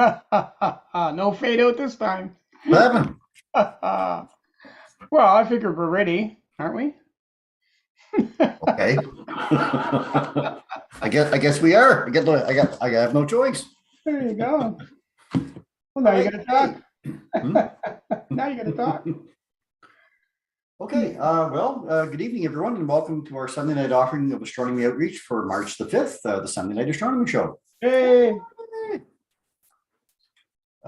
No fade out this time. What happened? Well, I figure we're ready, aren't we? Okay. I guess we are. I have no choice. There you go. Well, now All you right. gotta talk. Hmm? Now you gotta talk. Okay. Good evening, everyone, and welcome to our Sunday night offering of Astronomy Outreach for March the 5th, the Sunday Night Astronomy Show. Hey.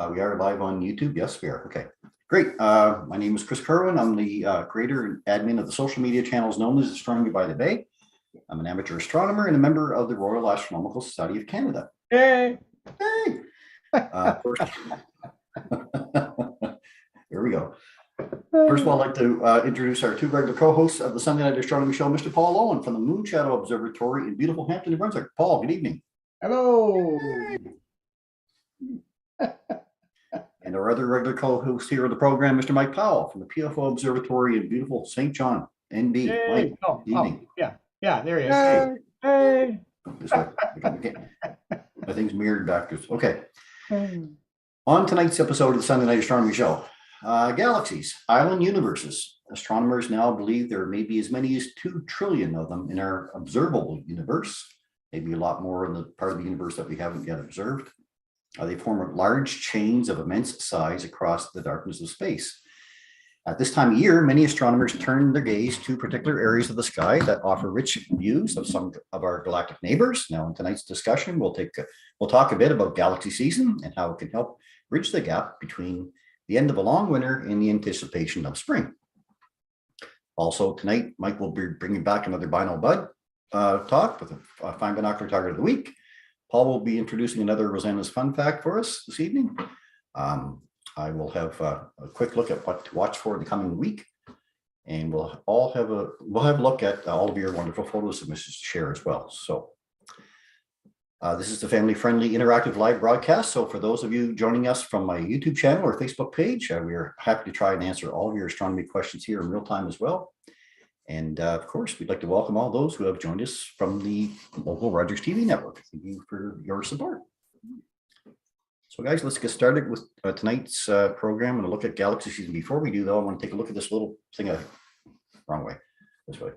We are live on YouTube. Yes, we are. Okay, great. My name is Chris Kerwin. I'm the creator and admin of the social media channels known as Astronomy by the Bay. I'm an amateur astronomer and a member of the Royal Astronomical Society of Canada. Hey. Hey. First, here we go. First of all, I'd like to introduce our two regular co-hosts of the Sunday Night Astronomy Show, Mr. Paul Owen from the Moon Shadow Observatory in beautiful Hampton, New Brunswick. Paul, good evening. Hello. And our other regular co-host here of the program, Mr. Mike Powell from the PFO Observatory in beautiful St. John, NB. Hey. Mike, Oh, good evening. yeah, there he is. Hey. Hey. This way. My thing's mirrored backwards. Okay. Hey. On tonight's episode of the Sunday Night Astronomy Show, galaxies, island universes. Astronomers now believe there may be as many as 2 trillion of them in our observable universe, maybe a lot more in the part of the universe that we haven't yet observed. They form large chains of immense size across the darkness of space. At this time of year, many astronomers turn their gaze to particular areas of the sky that offer rich views of some of our galactic neighbors. Now, in tonight's discussion, we'll talk a bit about galaxy season and how it can help bridge the gap between the end of a long winter and the anticipation of spring. Also, tonight, Mike will be bringing back another Bino Bud talk with a fine binocular target of the week. Paul will be introducing another Rosanna's fun fact for us this evening. I will have a quick look at what to watch for the coming week, and we'll have a look at all of your wonderful photo submissions to share as well. So this is the family-friendly interactive live broadcast. So for those of you joining us from my YouTube channel or Facebook page, we are happy to try and answer all of your astronomy questions here in real time as well. And of course, we'd like to welcome all those who have joined us from the local Rogers TV network. Thank you for your support. So guys, let's get started with tonight's program and a look at galaxy season. Before we do though, I want to take a look at this little thing, wrong way, this way.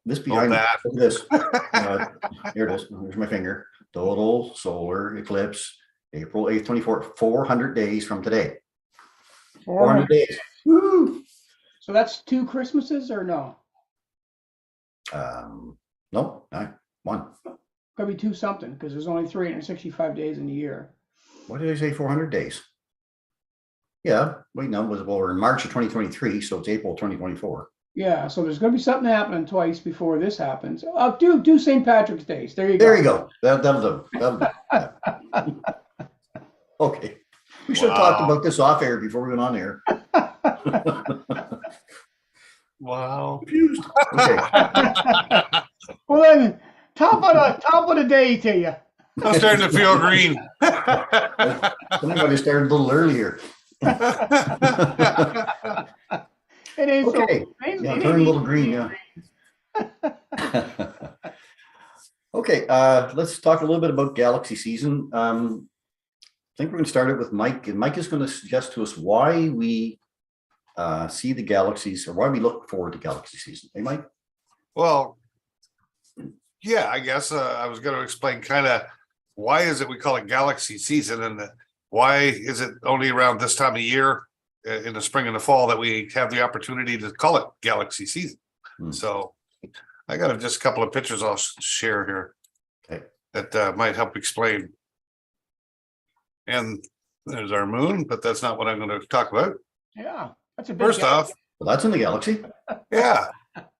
This behind me, look at this. Here it is, here's my finger. Total solar eclipse, April 8th, 24, 400 days from today. 400 days. Woo! So that's 2 Christmases or no? No, one. Could be 2 something because there's only 365 days in a year. What did I say? 400 days. Yeah, wait, no, we're in March of 2023, so it's April 2024. Yeah, so there's going to be something happening twice before this happens. Do St. Patrick's Days. There you go. There you go. That'll do. Yeah. Okay. We should have talked about this off air before we went on air. Wow. Confused. Okay. Well then, top of the day to you. I'm starting to feel green. Somebody started a little earlier. It ain't okay. So, yeah, turning a little green. Yeah. Okay. Let's talk a little bit about galaxy season. I think we're going to start it with Mike, and Mike is going to suggest to us why we see the galaxies, or why we look forward to galaxy season. Hey, Mike? Well, yeah, I guess I was going to explain kind of why is it we call it galaxy season, and why is it only around this time of year in the spring and the fall that we have the opportunity to call it galaxy season. So I got just a couple of pictures I'll share here that might help explain. And there's our moon, but that's not what I'm going to talk about. Yeah, that's a big First off, well, that's in the galaxy. Yeah,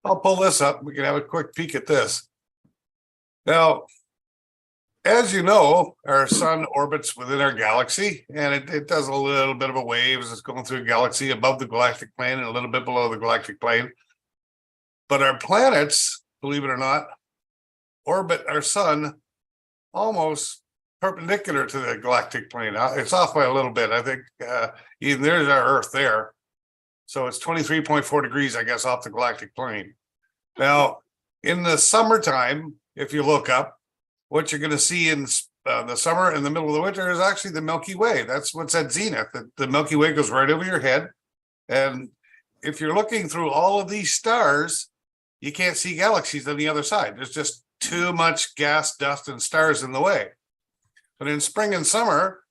I'll pull this up. We can have a quick peek at this. Now, as you know, our sun orbits within our galaxy, and it does a little bit of a wave as it's going through a galaxy above the galactic plane and a little bit below the galactic plane. But our planets, believe it or not, orbit our sun almost perpendicular to the galactic plane. It's off by a little bit. I think even there's our Earth there. So it's 23.4 degrees, I guess, off the galactic plane. Now, in the summertime, if you look up, what you're going to see in the summer and the middle of the winter is actually the Milky Way. That's what's at zenith. The Milky Way goes right over your head. And if you're looking through all of these stars, you can't see galaxies on the other side. There's just too much gas, dust, and stars in the way. But in spring and summer,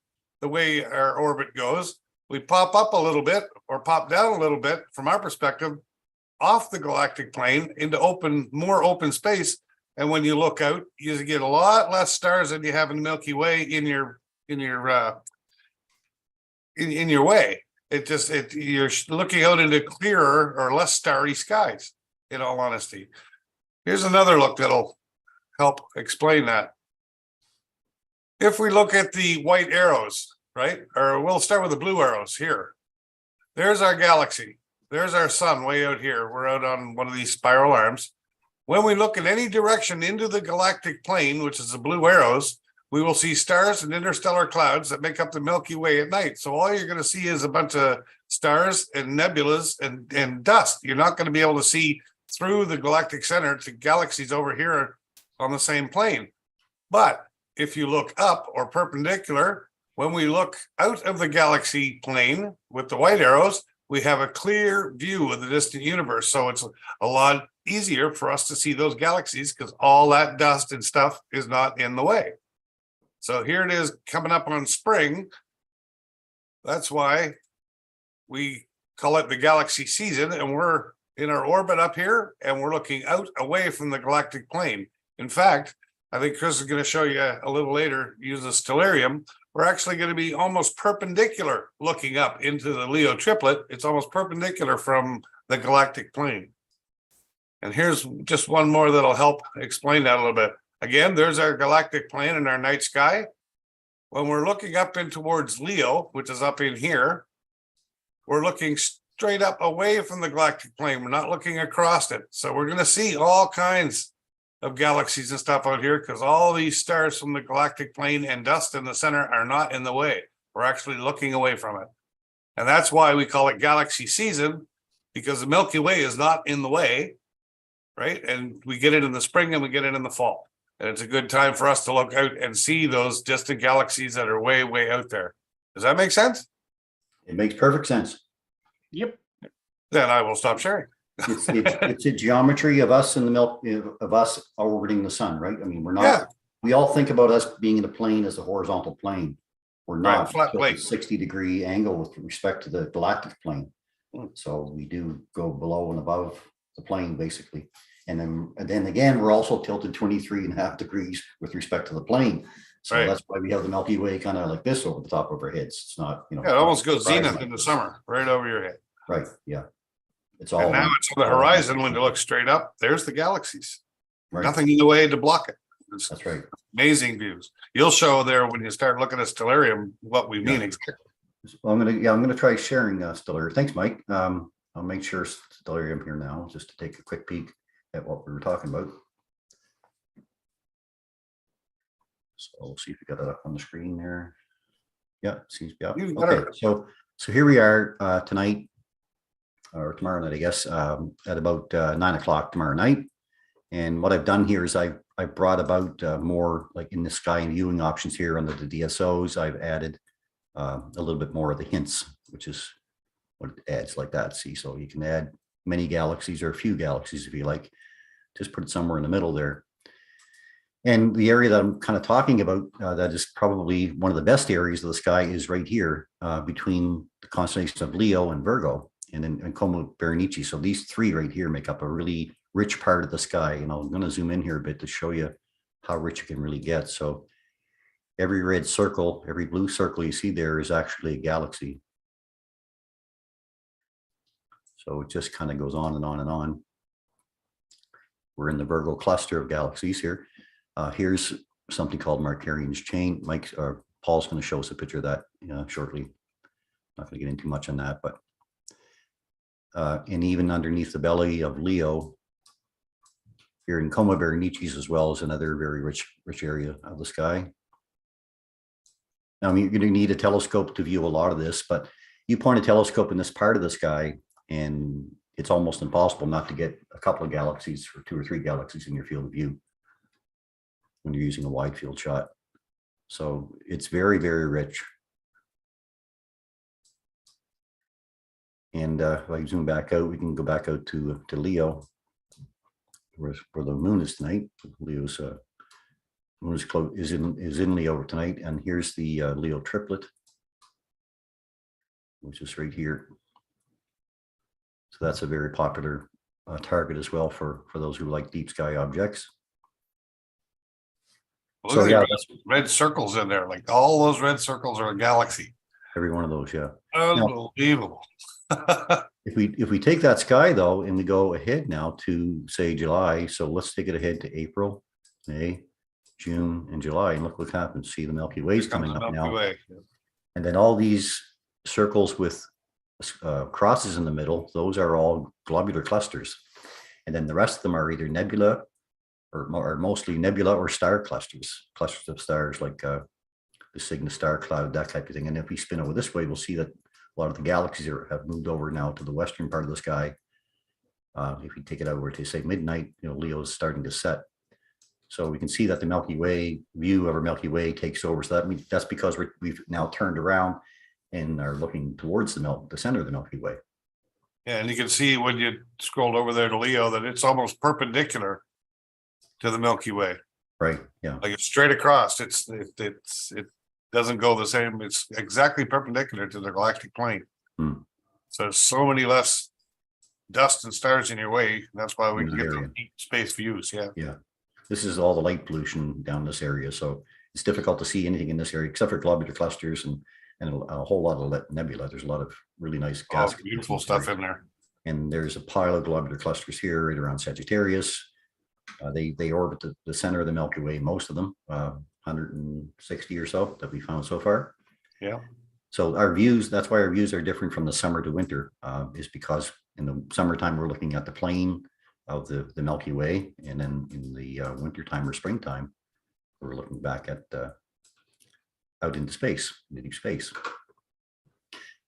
the way our orbit goes, we pop up a little bit or pop down a little bit from our perspective off the galactic plane into more open space. And when you look out, you get a lot less stars than you have in the Milky Way in your way. You're looking out into clearer or less starry skies, in all honesty. Here's another look that'll help explain that. If we look at the white arrows, right? Or we'll start with the blue arrows here. There's our galaxy. There's our sun way out here. We're out on one of these spiral arms. When we look in any direction into the galactic plane, which is the blue arrows, we will see stars and interstellar clouds that make up the Milky Way at night. So all you're going to see is a bunch of stars and nebulas and dust. You're not going to be able to see through the galactic center to galaxies over here on the same plane. But if you look up or perpendicular, when we look out of the galaxy plane with the white arrows, we have a clear view of the distant universe. So it's a lot easier for us to see those galaxies because all that dust and stuff is not in the way. So here it is coming up on spring. That's why we call it the galaxy season, and we're in our orbit up here and we're looking out away from the galactic plane. In fact, I think Chris is going to show you a little later, use a stellarium. We're actually going to be almost perpendicular looking up into the Leo triplet. It's almost perpendicular from the galactic plane. And here's just one more that'll help explain that a little bit. Again, there's our galactic plane in our night sky. When we're looking up in towards Leo, which is up in here, we're looking straight up away from the galactic plane. We're not looking across it. So we're going to see all kinds of galaxies and stuff out here because all these stars from the galactic plane and dust in the center are not in the way. We're actually looking away from it. And that's why we call it galaxy season, because the Milky Way is not in the way, right? And we get it in the spring and we get it in the fall. And it's a good time for us to look out and see those distant galaxies that are way, way out there. Does that make sense? It makes perfect sense. Yep. Then I will stop sharing. It's a geometry of us and of us orbiting the sun, right? I mean, we're not, we all think about us being in a plane as a horizontal plane. We're not flat plane. 60-degree angle with respect to the galactic plane. So we do go below and above the plane basically. And then again, we're also tilted 23.5 degrees with respect to the plane. So that's why we have the Milky Way kind of like this over the top of our heads. It's not, it almost goes zenith in the summer, right over your head. Right. Yeah. It's all. And now it's on the horizon. When you look straight up, there's the galaxies. Right. Nothing in the way to block it. That's right. Amazing views. You'll show there when you start looking at stellarium what we mean exactly. Well, I'm gonna try sharing stellarium. Thanks, Mike. I'll make sure stellarium here now just to take a quick peek at what we were talking about. So we'll see if we got that up on the screen there. Yeah, seems yeah. Okay, so here we are tonight or tomorrow night, I guess, at about 9 o'clock tomorrow night. And what I've done here is I've brought about more like in the sky and viewing options here under the DSOs. I've added a little bit more of the hints, which is what it adds like that. See, so you can add many galaxies or a few galaxies if you like. Just put it somewhere in the middle there. And the area that I'm kind of talking about that is probably one of the best areas of the sky is right here between the constellations of Leo and Virgo and then Coma Berenice. So these three right here make up a really rich part of the sky. And I'm going to zoom in here a bit to show you how rich it can really get. So every red circle, every blue circle you see there is actually a galaxy. So it just kind of goes on and on and on. We're in the Virgo cluster of galaxies here. Here's something called Markarian's chain. Mike or Paul's going to show us a picture of that shortly. Not going to get into much on that, but and even underneath the belly of Leo, here in Coma Berenice as well, is another very rich area of the sky. Now, I mean, you're going to need a telescope to view a lot of this, but you point a telescope in this part of the sky, and it's almost impossible not to get a couple of galaxies or 2 or 3 galaxies in your field of view when you're using a wide field shot. So it's very, very rich. And if I zoom back out, we can go back out to Leo, where the moon is tonight. Leo's moon is in Leo tonight, and here's the Leo triplet, which is right here. So that's a very popular target as well for those who like deep sky objects. Look So at the yeah, red circles in there. Like all those red circles are a galaxy. every one of those, yeah. Unbelievable. If we take that sky though, and we go ahead now to say July, so let's take it ahead to April, May, June, and July, and look what happens. See the Milky Way's coming up now, and then all these circles with crosses in the middle, those are all globular clusters, and then the rest of them are either nebula or mostly nebula or star clusters of stars like the Cygnus star cloud, that type of thing. And if we spin over this way, we'll see that a lot of the galaxies have moved over now to the western part of the sky. If we take it over to say midnight, Leo's starting to set. So we can see that the Milky Way view of our Milky Way takes over. So that's because we've now turned around and are looking towards the center of the Milky Way. Yeah, and you can see when you scrolled over there to Leo that it's almost perpendicular to the Milky Way. Right. Yeah. Like it's straight across. It doesn't go the same. It's exactly perpendicular to the galactic plane. So there's so many less dust and stars in your way. That's why we can get the deep space views. Yeah. Yeah. This is all the light pollution down this area. So it's difficult to see anything in this area except for globular clusters and a whole lot of nebula. There's a lot of really nice gas. Beautiful stuff in there. And there's a pile of globular clusters here right around Sagittarius. They orbit the center of the Milky Way, most of them, 160 or so that we found so far. Yeah. So our views, that's why our views are different from the summer to winter, is because in the summertime, we're looking at the plane of the Milky Way. And then in the wintertime or springtime, we're looking back at out into space, into deep space.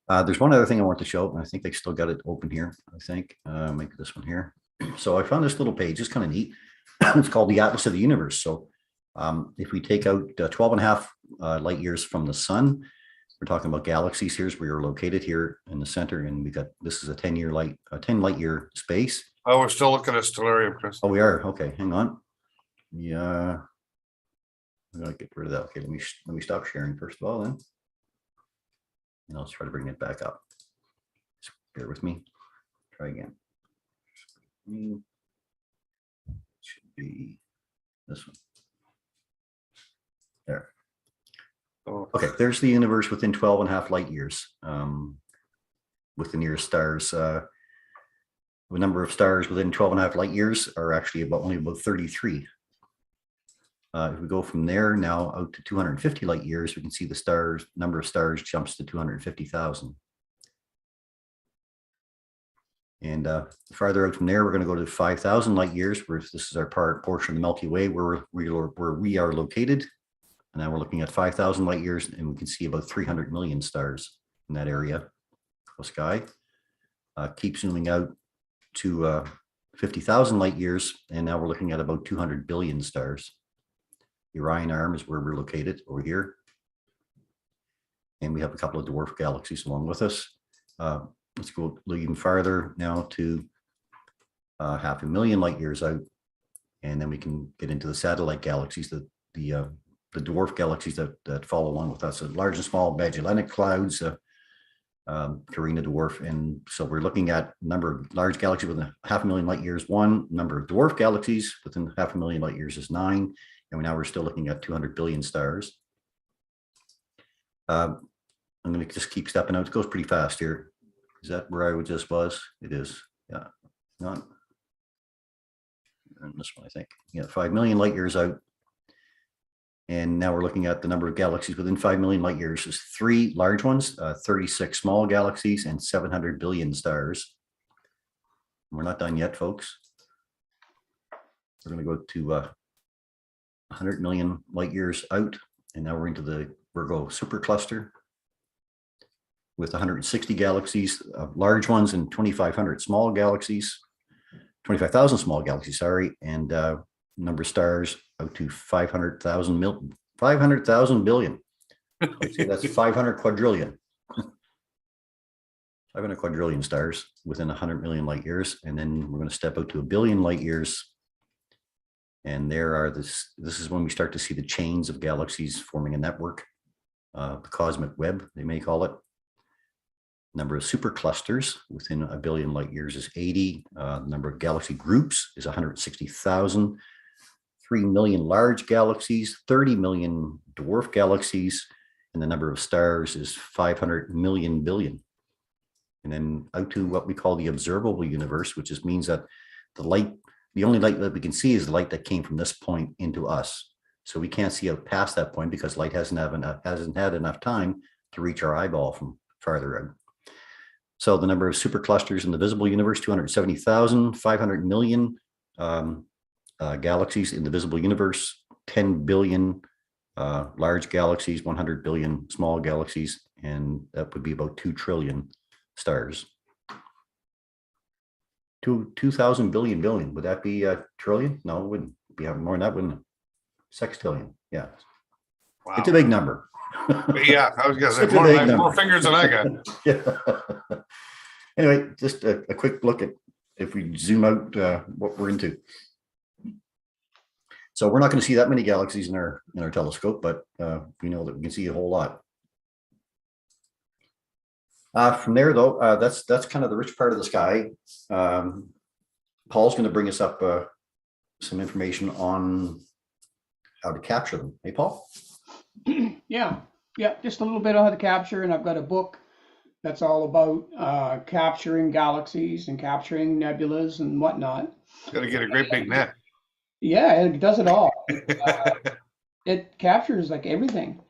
There's one other thing I want to show, and I think they still got it open here. I think maybe this one here. So I found this little page. It's kind of neat. It's called the Atlas of the Universe. So if we take out 12 and a half light years from the sun, we're talking about galaxies. Here's where you're located here in the center, and we got this is a 10 light year space. Oh, we're still looking at stellarium, Chris. Oh, we are. Okay, hang on. Yeah, I'm gonna get rid of that. Okay, let me stop sharing first of all, then, and I'll try to bring it back up. Just bear with me. Try again. Should be this one. There. Okay, there's the universe within 12 and a half light years with the nearest stars. The number of stars within 12 and a half light years are actually only about 33. If we go from there now out to 250 light years, we can see the number of stars jumps to 250,000. And farther out from there, we're going to go to 5,000 light years, where this is our portion of the Milky Way where we are located. And now we're looking at 5,000 light years, and we can see about 300 million stars in that area of the sky. Keep zooming out to 50,000 light years, and now we're looking at about 200 billion stars. The Orion Arm is where we're located over here. And we have a couple of dwarf galaxies along with us. Let's go even farther now to 500,000 light years out. And then we can get into the satellite galaxies, the dwarf galaxies that follow along with us. So large and small Magellanic Clouds, Carina Dwarf. And so we're looking at number of large galaxies within 500,000 light years, 1. Number of dwarf galaxies within 500,000 light years is 9. And now we're still looking at 200 billion stars. I'm going to just keep stepping out. It goes pretty fast here. Is that where I just was? It is. Yeah. Not. And this one, I think. Yeah, 5 million light years out. And now we're looking at the number of galaxies within 5 million light years. There's 3 large ones, 36 small galaxies, and 700 billion stars. We're not done yet, folks. We're going to go to 100 million light years out. And now we're into the Virgo supercluster with 160 galaxies, large ones, and 2,500 small galaxies, 25,000 small galaxies, sorry, and number of stars out to 500,000 500,000 billion. I'd say that's 500 quadrillion. 500 quadrillion stars within 100 million light years. And then we're going to step out to a billion light years. And this is when we start to see the chains of galaxies forming a network, the cosmic web, they may call it. Number of superclusters within a billion light years is 80. Number of galaxy groups is 160,000. 3 million large galaxies, 30 million dwarf galaxies, and the number of stars is 500 million billion. And then out to what we call the observable universe, which just means that the only light that we can see is the light that came from this point into us. So we can't see out past that point because light hasn't had enough time to reach our eyeball from farther out. So the number of superclusters in the visible universe, 270,000, 500 million galaxies in the visible universe, 10 billion large galaxies, 100 billion small galaxies, and that would be about 2 trillion stars. 2,000 billion billion. Would that be a trillion? No, it wouldn't be more than that, wouldn't it? Sextillion. Yeah. Wow. It's a big number. Yeah, I was gonna say more fingers than I got. Yeah. Anyway, just a quick look at, if we zoom out, what we're into. So we're not going to see that many galaxies in our telescope, but we know that we can see a whole lot. From there, though, that's kind of the rich part of the sky. Paul's going to bring us up some information on how to capture them. Hey, Paul? Yeah, just a little bit on how to capture, and I've got a book that's all about capturing galaxies and capturing nebulas and whatnot. Got to get a great big net. Yeah, it does it all. It captures like everything.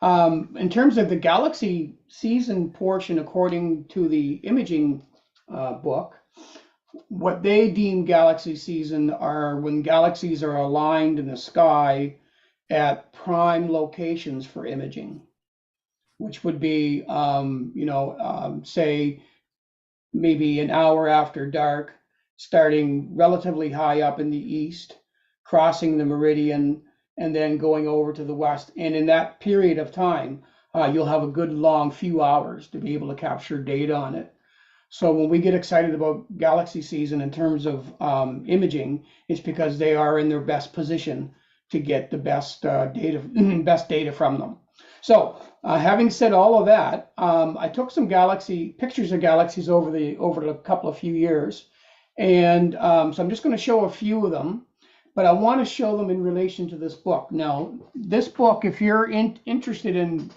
In terms of the galaxy season portion, according to the imaging book, what they deem galaxy season are when galaxies are aligned in the sky at prime locations for imaging, which would be, say, maybe an hour after dark, starting relatively high up in the east, crossing the meridian, and then going over to the west. And in that period of time, you'll have a good long few hours to be able to capture data on it. So when we get excited about galaxy season in terms of imaging, it's because they are in their best position to get the best data from them. So having said all of that, I took some pictures of galaxies over a couple of few years. And so I'm just going to show a few of them. But I want to show them in relation to this book. Now, this book, if you're interested in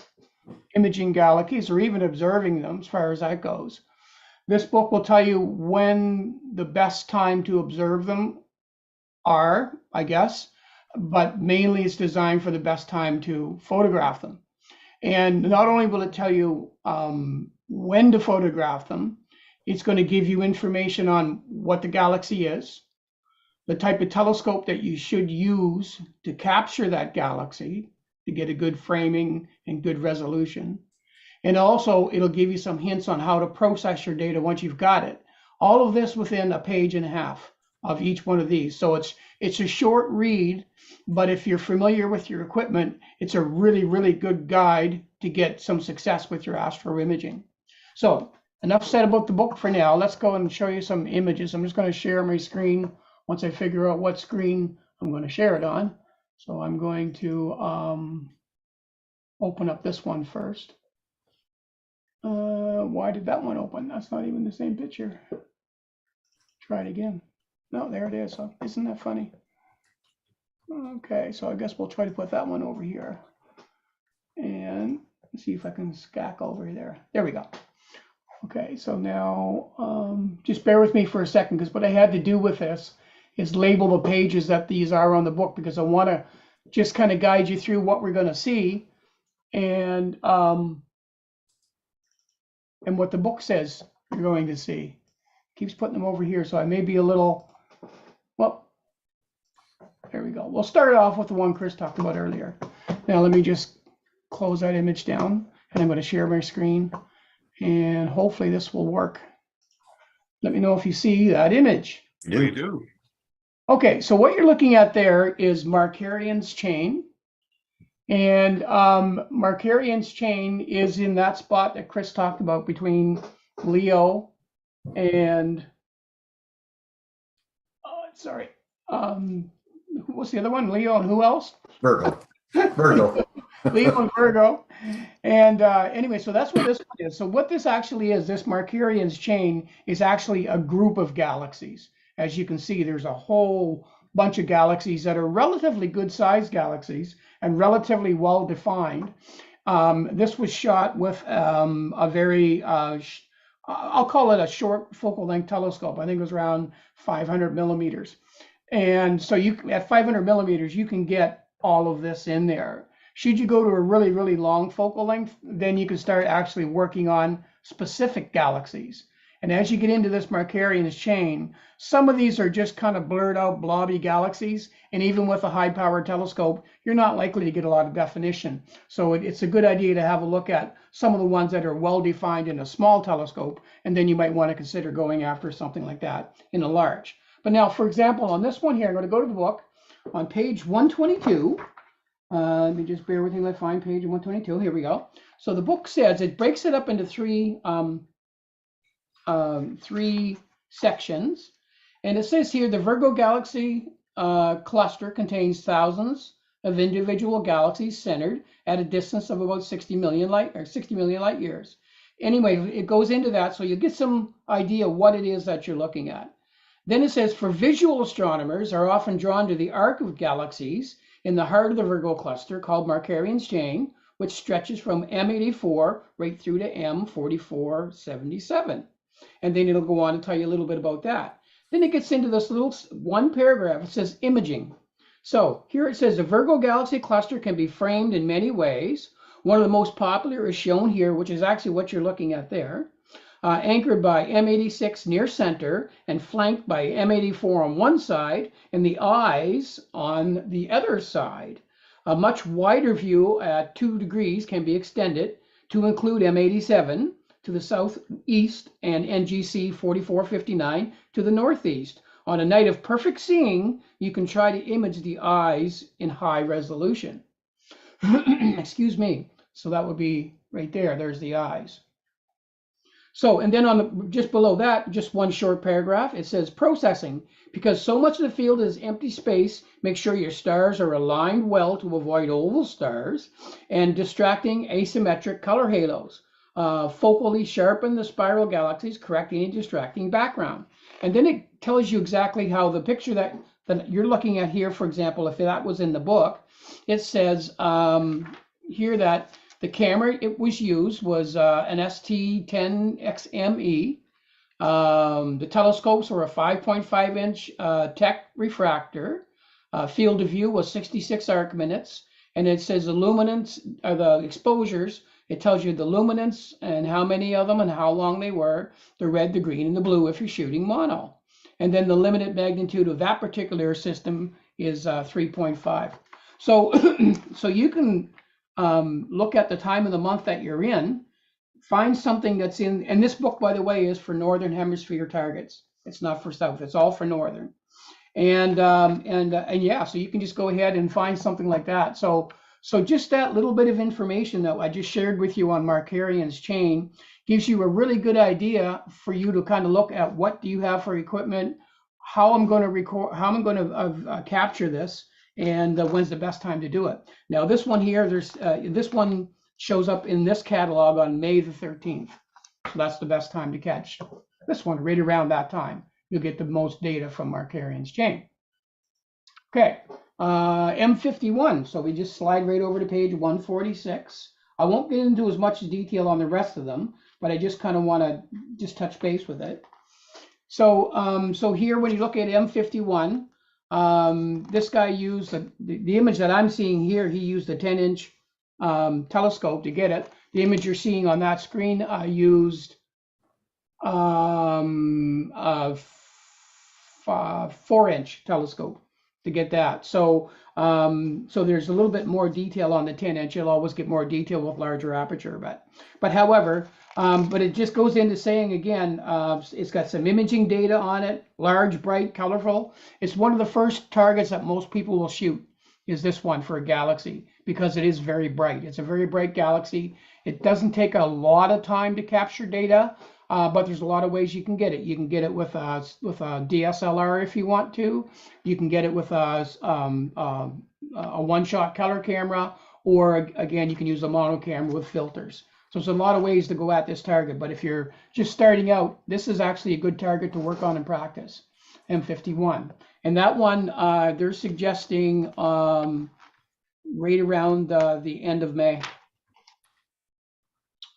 imaging galaxies or even observing them, as far as that goes, this book will tell you when the best time to observe them are, I guess, but mainly it's designed for the best time to photograph them. And not only will it tell you when to photograph them, it's going to give you information on what the galaxy is, the type of telescope that you should use to capture that galaxy to get a good framing and good resolution. And also it'll give you some hints on how to process your data once you've got it. All of this within a page and a half of each one of these. So it's a short read, but if you're familiar with your equipment, it's a really, really good guide to get some success with your astro imaging. So enough said about the book for now. Let's go and show you some images. I'm just going to share my screen once I figure out what screen I'm going to share it on. So I'm going to open up this one first. Why did that one open? That's not even the same picture. Try it again. No, there it is. Isn't that funny? Okay, so I guess we'll try to put that one over here. And see if I can scack over there. There we go. Okay, so now just bear with me for a second, because what I had to do with this is label the pages that these are on the book, because I want to just kind of guide you through what we're going to see and what the book says you're going to see. Keeps putting them over here, so I may be a little, well, there we go. We'll start off with the one Chris talked about earlier. Now let me just close that image down, and I'm going to share my screen, and hopefully this will work. Let me know if you see that image. We do. Okay, so what you're looking at there is Markarian's chain, And Markarian's chain is in that spot that Chris talked about between Leo and sorry, what's the other one? Leo and who else? Virgo. Virgo. Leo and Virgo. And anyway, so that's what this one is. So what this actually is, this Markarian's chain is actually a group of galaxies. As you can see, there's a whole bunch of galaxies that are relatively good sized galaxies and relatively well defined. This was shot with a very, I'll call it a short focal length telescope. I think it was around 500 millimeters. And so you at 500 millimeters, you can get all of this in there. Should you go to a really, really long focal length, then you can start actually working on specific galaxies. And as you get into this Markarian's chain, some of these are just kind of blurred out blobby galaxies. And even with a high powered telescope, you're not likely to get a lot of definition. So it's a good idea to have a look at some of the ones that are well defined in a small telescope. And then you might want to consider going after something like that in a large. But now, for example, on this one here, I'm going to go to the book on page 122. Let me just bear with me. I find page 122. Here we go. So the book says it breaks it up into three sections, and it says here the Virgo galaxy cluster contains thousands of individual galaxies centered at a distance of about 60 million light years. Anyway, it goes into that, so you get some idea what it is that you're looking at. Then it says for visual astronomers are often drawn to the arc of galaxies in the heart of the Virgo cluster called Markarian's chain, which stretches from M84 right through to M4477. And then it'll go on to tell you a little bit about that. Then it gets into this little one paragraph. It says imaging. So here it says the Virgo galaxy cluster can be framed in many ways. One of the most popular is shown here, which is actually what you're looking at there. Anchored by M86 near center and flanked by M84 on one side and the eyes on the other side. A much wider view at 2 degrees can be extended to include M87 to the southeast and NGC 4459 to the northeast. On a night of perfect seeing, you can try to image the eyes in high resolution. Excuse me. So that would be right there. There's the eyes. So, and then on the just below that, just one short paragraph, it says processing. Because so much of the field is empty space, make sure your stars are aligned well to avoid oval stars and distracting asymmetric color halos. Focally sharpen the spiral galaxies, correcting a distracting background. And then it tells you exactly how the picture that you're looking at here, for example, if that was in the book, it says here that the camera it was used was an ST10XME. The telescopes were a 5.5 inch Tech refractor. Field of view was 66 arc minutes. And it says the luminance, or the exposures, it tells you the luminance and how many of them and how long they were, the red, the green, and the blue if you're shooting mono. And then the limited magnitude of that particular system is 3.5. So, so you can look at the time of the month that you're in, find something that's in, and this book, by the way, is for Northern Hemisphere targets. It's not for South, it's all for Northern. And yeah, so you can just go ahead and find something like that. So just that little bit of information that I just shared with you on Markarian's chain gives you a really good idea for you to kind of look at what do you have for equipment, how I'm going to record, how I'm going to capture this, and when's the best time to do it. Now this one here, this one shows up in this catalog on May the 13th. So that's the best time to catch this one, right around that time. You'll get the most data from Markarian's chain. Okay, M51. So we just slide right over to page 146. I won't get into as much detail on the rest of them, but I just kind of want to just touch base with it. So, so here when you look at M51, this guy used the image that I'm seeing here. He used a 10-inch telescope to get it. The image you're seeing on that screen used a 4-inch telescope to get that. So so there's a little bit more detail on the 10-inch. You'll always get more detail with larger aperture, but however, but it just goes into saying again, it's got some imaging data on it, large, bright, colorful. It's one of the first targets that most people will shoot is this one for a galaxy, because it is very bright. It's a very bright galaxy. It doesn't take a lot of time to capture data, but there's a lot of ways you can get it. You can get it with a DSLR if you want to. You can get it with a one-shot color camera, or again, you can use a mono camera with filters. So there's a lot of ways to go at this target, but if you're just starting out, this is actually a good target to work on in practice, M51. And that one, they're suggesting right around the end of May,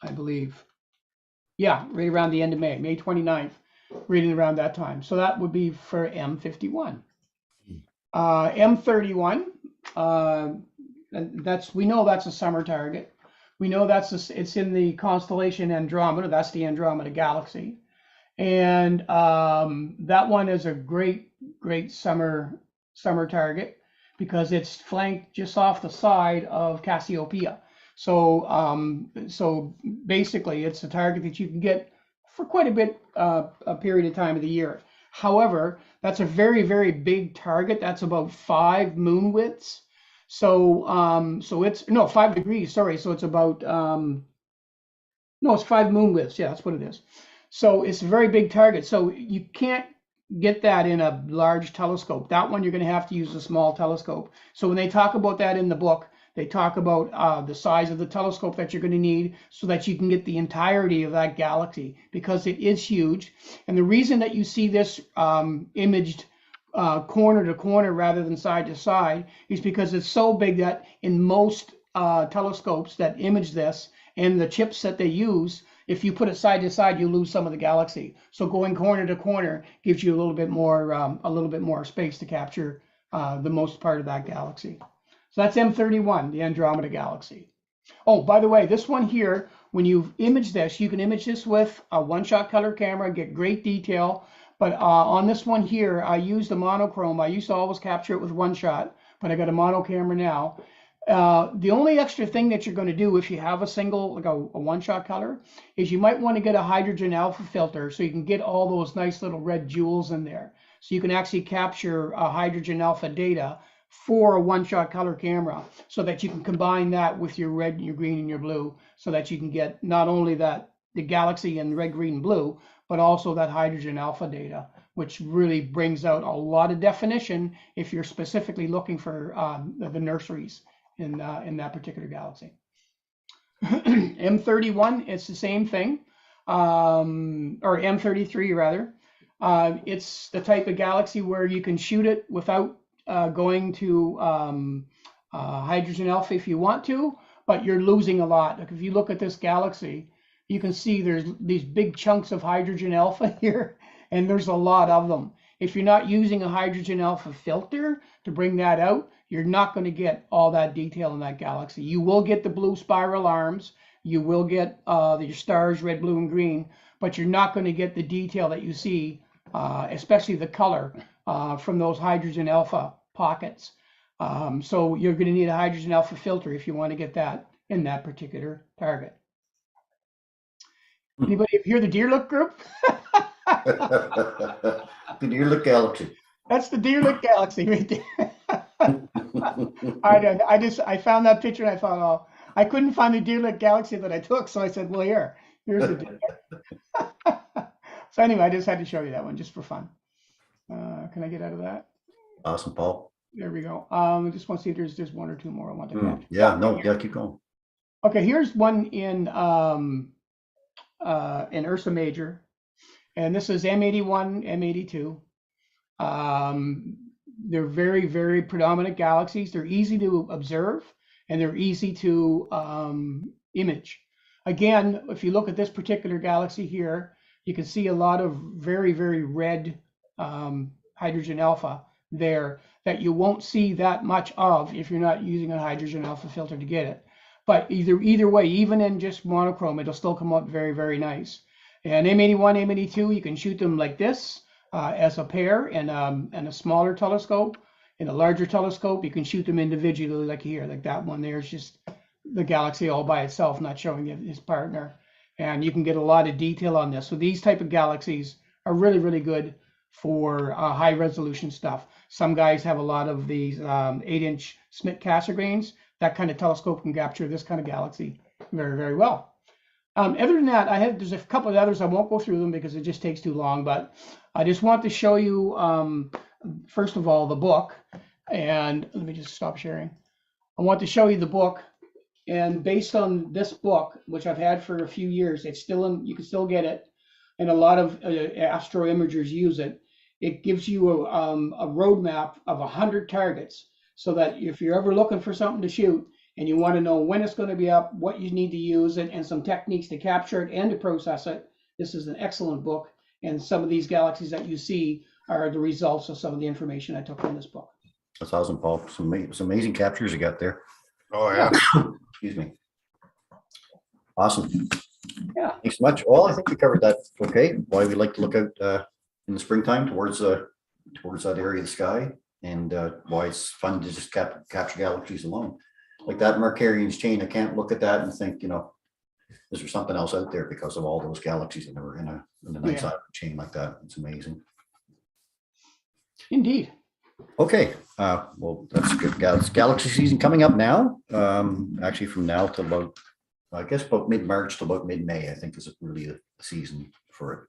I believe. Yeah, right around the end of May, May 29th, right around that time. So that would be for M51. M31, we know that's a summer target. We know it's in the constellation Andromeda. That's the Andromeda galaxy, and that one is a great summer target because it's flanked just off the side of Cassiopeia. So basically, it's a target that you can get for quite a bit a period of time of the year. However, that's a very big target. That's about 5 moon widths. So it's 5 degrees. Sorry. So it's about it's 5 moon widths. Yeah, that's what it is. So it's a very big target. So you can't get that in a large telescope. That one you're going to have to use a small telescope. So when they talk about that in the book, they talk about the size of the telescope that you're going to need so that you can get the entirety of that galaxy, because it is huge. And the reason that you see this imaged corner to corner rather than side to side is because it's so big that in most telescopes that image this and the chips that they use, if you put it side to side, you lose some of the galaxy. So going corner to corner gives you a little bit more space to capture the most part of that galaxy. So that's M31, the Andromeda galaxy. Oh, by the way, this one here, when you image this, you can image this with a one-shot color camera, get great detail. But on this one here, I used a monochrome. I used to always capture it with one shot, but I got a mono camera now. The only extra thing that you're going to do if you have a single, like a one-shot color, is you might want to get a hydrogen alpha filter so you can get all those nice little red jewels in there. So you can actually capture hydrogen alpha data for a one-shot color camera so that you can combine that with your red, your green, and your blue so that you can get not only the galaxy in red, green, blue, but also that hydrogen alpha data, which really brings out a lot of definition if you're specifically looking for the nurseries in that particular galaxy. M31, it's the same thing, or M33 rather. It's the type of galaxy where you can shoot it without going to hydrogen alpha if you want to, but you're losing a lot. Like if you look at this galaxy, you can see there's these big chunks of hydrogen alpha here, and there's a lot of them. If you're not using a hydrogen alpha filter to bring that out, you're not going to get all that detail in that galaxy. You will get the blue spiral arms, you will get your stars, red, blue, and green, but you're not going to get the detail that you see, especially the color from those hydrogen alpha pockets. So you're going to need a hydrogen alpha filter if you want to get that in that particular target. Anybody hear the Deer Look group? The Deer Look galaxy. That's the Deer Look galaxy right there. I found that picture and I thought, oh, I couldn't find the Deer Look galaxy that I took, so I said, well, here's the Deer Look. So anyway, I just had to show you that one just for fun. Can I get out of that? Awesome, Paul. There we go. I just want to see if there's just one or two more I want to catch. Yeah, keep going. Okay, here's one in Ursa Major, and this is M81, M82. They're very predominant galaxies. They're easy to observe and they're easy to image. Again, if you look at this particular galaxy here, you can see a lot of very red hydrogen alpha there that you won't see that much of if you're not using a hydrogen alpha filter to get it. But either way, even in just monochrome, it'll still come up very nice. And M81, M82, you can shoot them like this as a pair and a smaller telescope. In a larger telescope, you can shoot them individually like here, like that one there is just the galaxy all by itself, not showing its partner. And you can get a lot of detail on this. So these type of galaxies are really good for high resolution stuff. Some guys have a lot of these 8-inch Schmidt Cassegrains. That kind of telescope can capture this kind of galaxy very, very well. Other than that, there's a couple of others. I won't go through them because it just takes too long, but I just want to show you, first of all, the book. And let me just stop sharing. I want to show you the book. And based on this book, which I've had for a few years, it's still in, you can still get it. And a lot of astro imagers use it. It gives you a roadmap of 100 targets, so that if you're ever looking for something to shoot and you want to know when it's going to be up, what you need to use it, and some techniques to capture it and to process it, this is an excellent book. And some of these galaxies that you see are the results of some of the information I took from this book. That's awesome, Paul. Some amazing captures you got there. Oh, yeah. Excuse me. Awesome. Yeah. Thanks so much. Well, I think we covered that. Okay. Why we like to look out in the springtime towards that area of the sky, and why it's fun to just capture galaxies alone. Like that Mercurian's chain, I can't look at that and think, is there something else out there because of all those galaxies that are in a nice chain like that. It's amazing. Indeed. Okay, well, that's good. Galaxy season coming up now. Actually, from now to about, I guess, about mid-March to about mid-May, I think is really the season for it.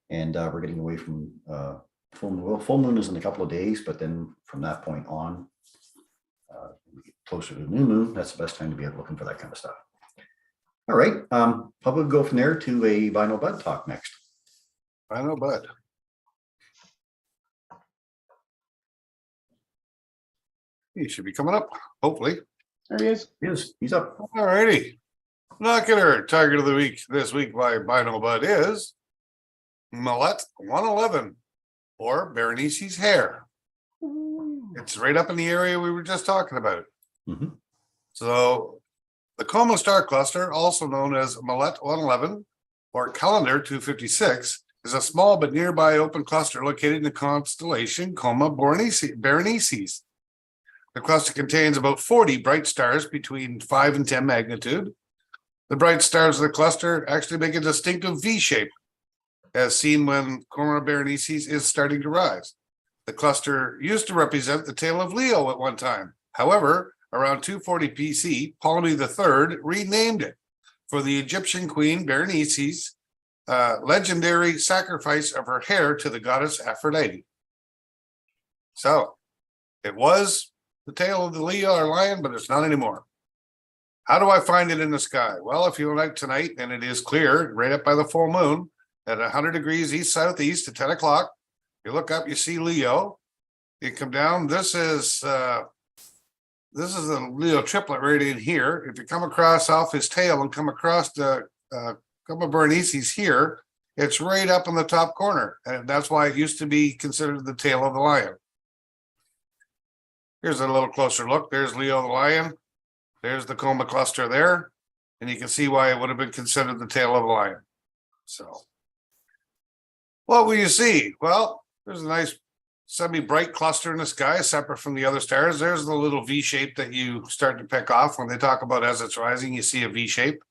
And we're getting away from full moon. Well, full moon is in a couple of days, but then from that point on, we get closer to the new moon. That's the best time to be looking for that kind of stuff. All right, how about we go from there to a Vinyl Bud talk next? Vinyl Bud. He should be coming up, hopefully. There he is. He's up. All righty. Binocular target of the week this week by Vinyl Bud is Millet 111, or Berenice's hair. It's right up in the area we were just talking about. Mm-hmm. So the Coma star cluster, also known as Millet 111 or Calendar 256, is a small but nearby open cluster located in the constellation Coma Berenices. The cluster contains about 40 bright stars between 5 and 10 magnitude. The bright stars of the cluster actually make a distinctive V shape, as seen when Coma Berenices is starting to rise. The cluster used to represent the tail of Leo at one time. However, around 240 BC, Ptolemy III renamed it for the Egyptian queen Berenice's legendary sacrifice of her hair to the goddess Aphrodite. So, it was the tail of the Leo or lion, but it's not anymore. How do I find it in the sky? Well, if you're out tonight and it is clear, right up by the full moon at 100 degrees east-southeast at 10 o'clock, you look up, you see Leo. You come down. This is the Leo triplet right in here. If you come across off his tail and come across the Coma Berenices here, it's right up in the top corner, and that's why it used to be considered the tail of the lion. Here's a little closer look. There's Leo the lion. There's the Coma cluster there. And you can see why it would have been considered the tail of the lion. So, what will you see? Well, there's a nice semi-bright cluster in the sky, separate from the other stars. There's the little V shape that you start to pick off when they talk about as it's rising, you see a V shape.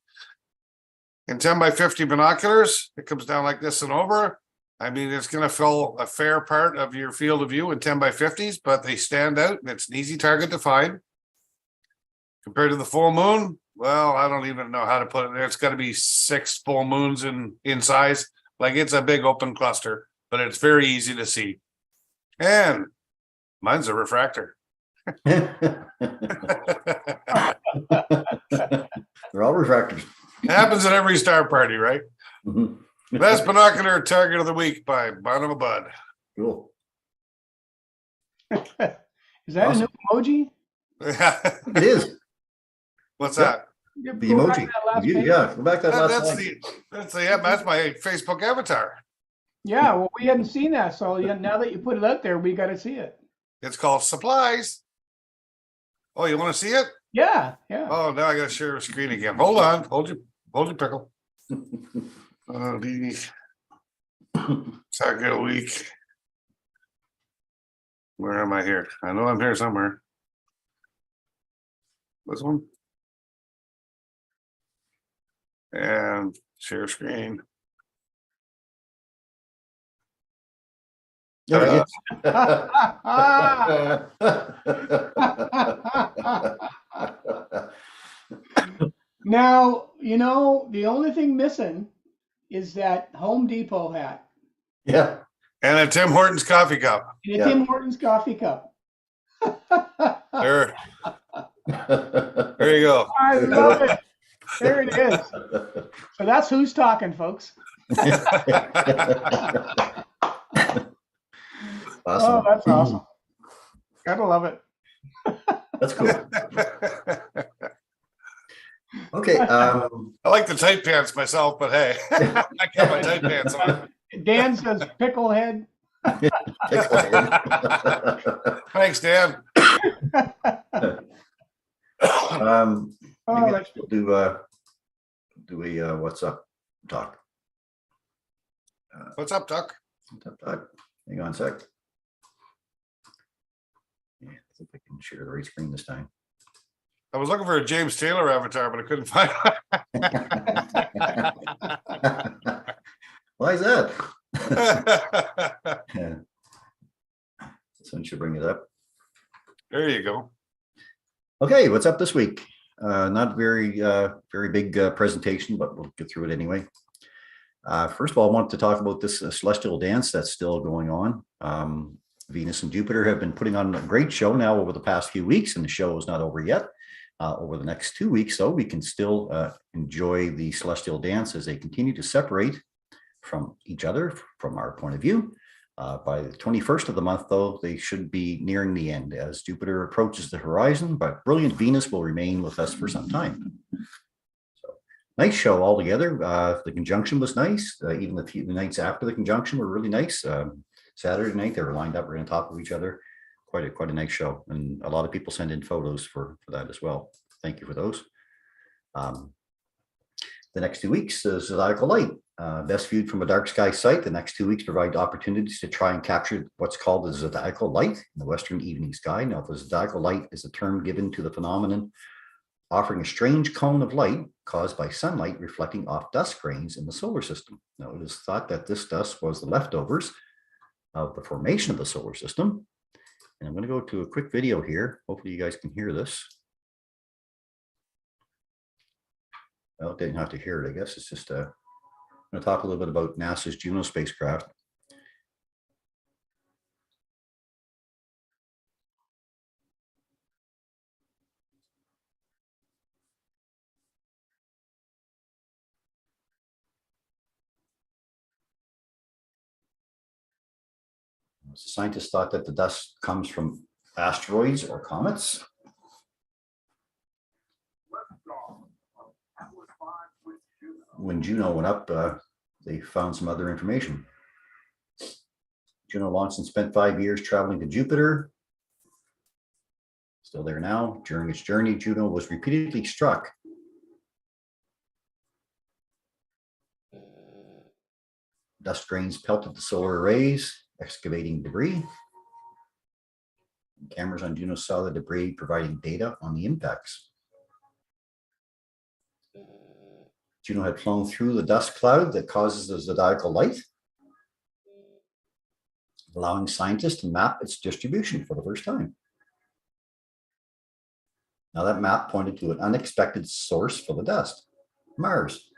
In 10 by 50 binoculars, it comes down like this and over. I mean, it's going to fill a fair part of your field of view in 10 by 50s, but they stand out and it's an easy target to find. Compared to the full moon, well, I don't even know how to put it there. It's got to be 6 full moons in size. Like, it's a big open cluster, but it's very easy to see. And mine's a refractor. They're all refractors. It happens at every star party, right? Mm-hmm. Best binocular target of the week by Vinyl Bud. Cool. Is that Awesome. a new emoji? It is. What's Yeah. that? The emoji. Yeah, go back to that last That's slide. that's my Facebook avatar. Yeah, well, we hadn't seen that, so now that you put it out there, we got to see it. It's called Supplies. Oh, you want to see it? Yeah, yeah. Oh, now I got to share a screen again. Hold on. Hold your pickle. The target of the week. Where am I here? I know I'm here somewhere. This one. And share screen. There Now, you know, the only thing missing is that Home Depot hat Yeah. And a Tim Hortons coffee cup. and a Yeah. Tim Hortons coffee cup. There you go. I love it. There it is. So that's who's talking, folks. Awesome. Oh, that's awesome. Gotta love it. That's cool. Okay. I like the tight pants myself, but hey, I got my tight pants on. Dan says picklehead. Thanks, Dan. Maybe Oh, next we'll do a what's up talk. What's up, Tuck? What's up, talk? Hang on a sec. Yeah, I think I can share the right screen this time. I was looking for a James Taylor avatar, but I couldn't find Why is that? it. Yeah. This one should bring it up. There you go. Okay, what's up this week? Not very big presentation, but we'll get through it anyway. First of all, I want to talk about this celestial dance that's still going on. Venus and Jupiter have been putting on a great show now over the past few weeks, and the show is not over yet. Over the next 2 weeks, though, we can still enjoy the celestial dance as they continue to separate from each other from our point of view. By the 21st of the month, though, they should be nearing the end as Jupiter approaches the horizon, but brilliant Venus will remain with us for some time. So, nice show altogether. The conjunction was nice. Even the nights after the conjunction were really nice. Saturday night, they were lined up right on top of each other. Quite a nice show. And a lot of people send in photos for that as well. Thank you for those. The next 2 weeks is zodiacal light. Best viewed from a dark sky site. The next 2 weeks provide opportunities to try and capture what's called the zodiacal light in the western evening sky. Now, the zodiacal light is a term given to the phenomenon offering a strange cone of light caused by sunlight reflecting off dust grains in the solar system. Now, it is thought that this dust was the leftovers of the formation of the solar system. And I'm going to go to a quick video here. Hopefully you guys can hear this. Well, didn't have to hear it, I guess. It's just I'm going to talk a little bit about NASA's Juno spacecraft. The scientists thought that the dust comes from asteroids or comets. When Juno went up, they found some other information. Juno launched and spent 5 years traveling to Jupiter. Still there now. During its journey, Juno was repeatedly struck dust grains pelted the solar arrays, excavating debris. Cameras on Juno saw the debris, providing data on the impacts. Juno had flown through the dust cloud that causes the zodiacal light, allowing scientists to map its distribution for the first time. Now that map pointed to an unexpected source for the dust, Mars.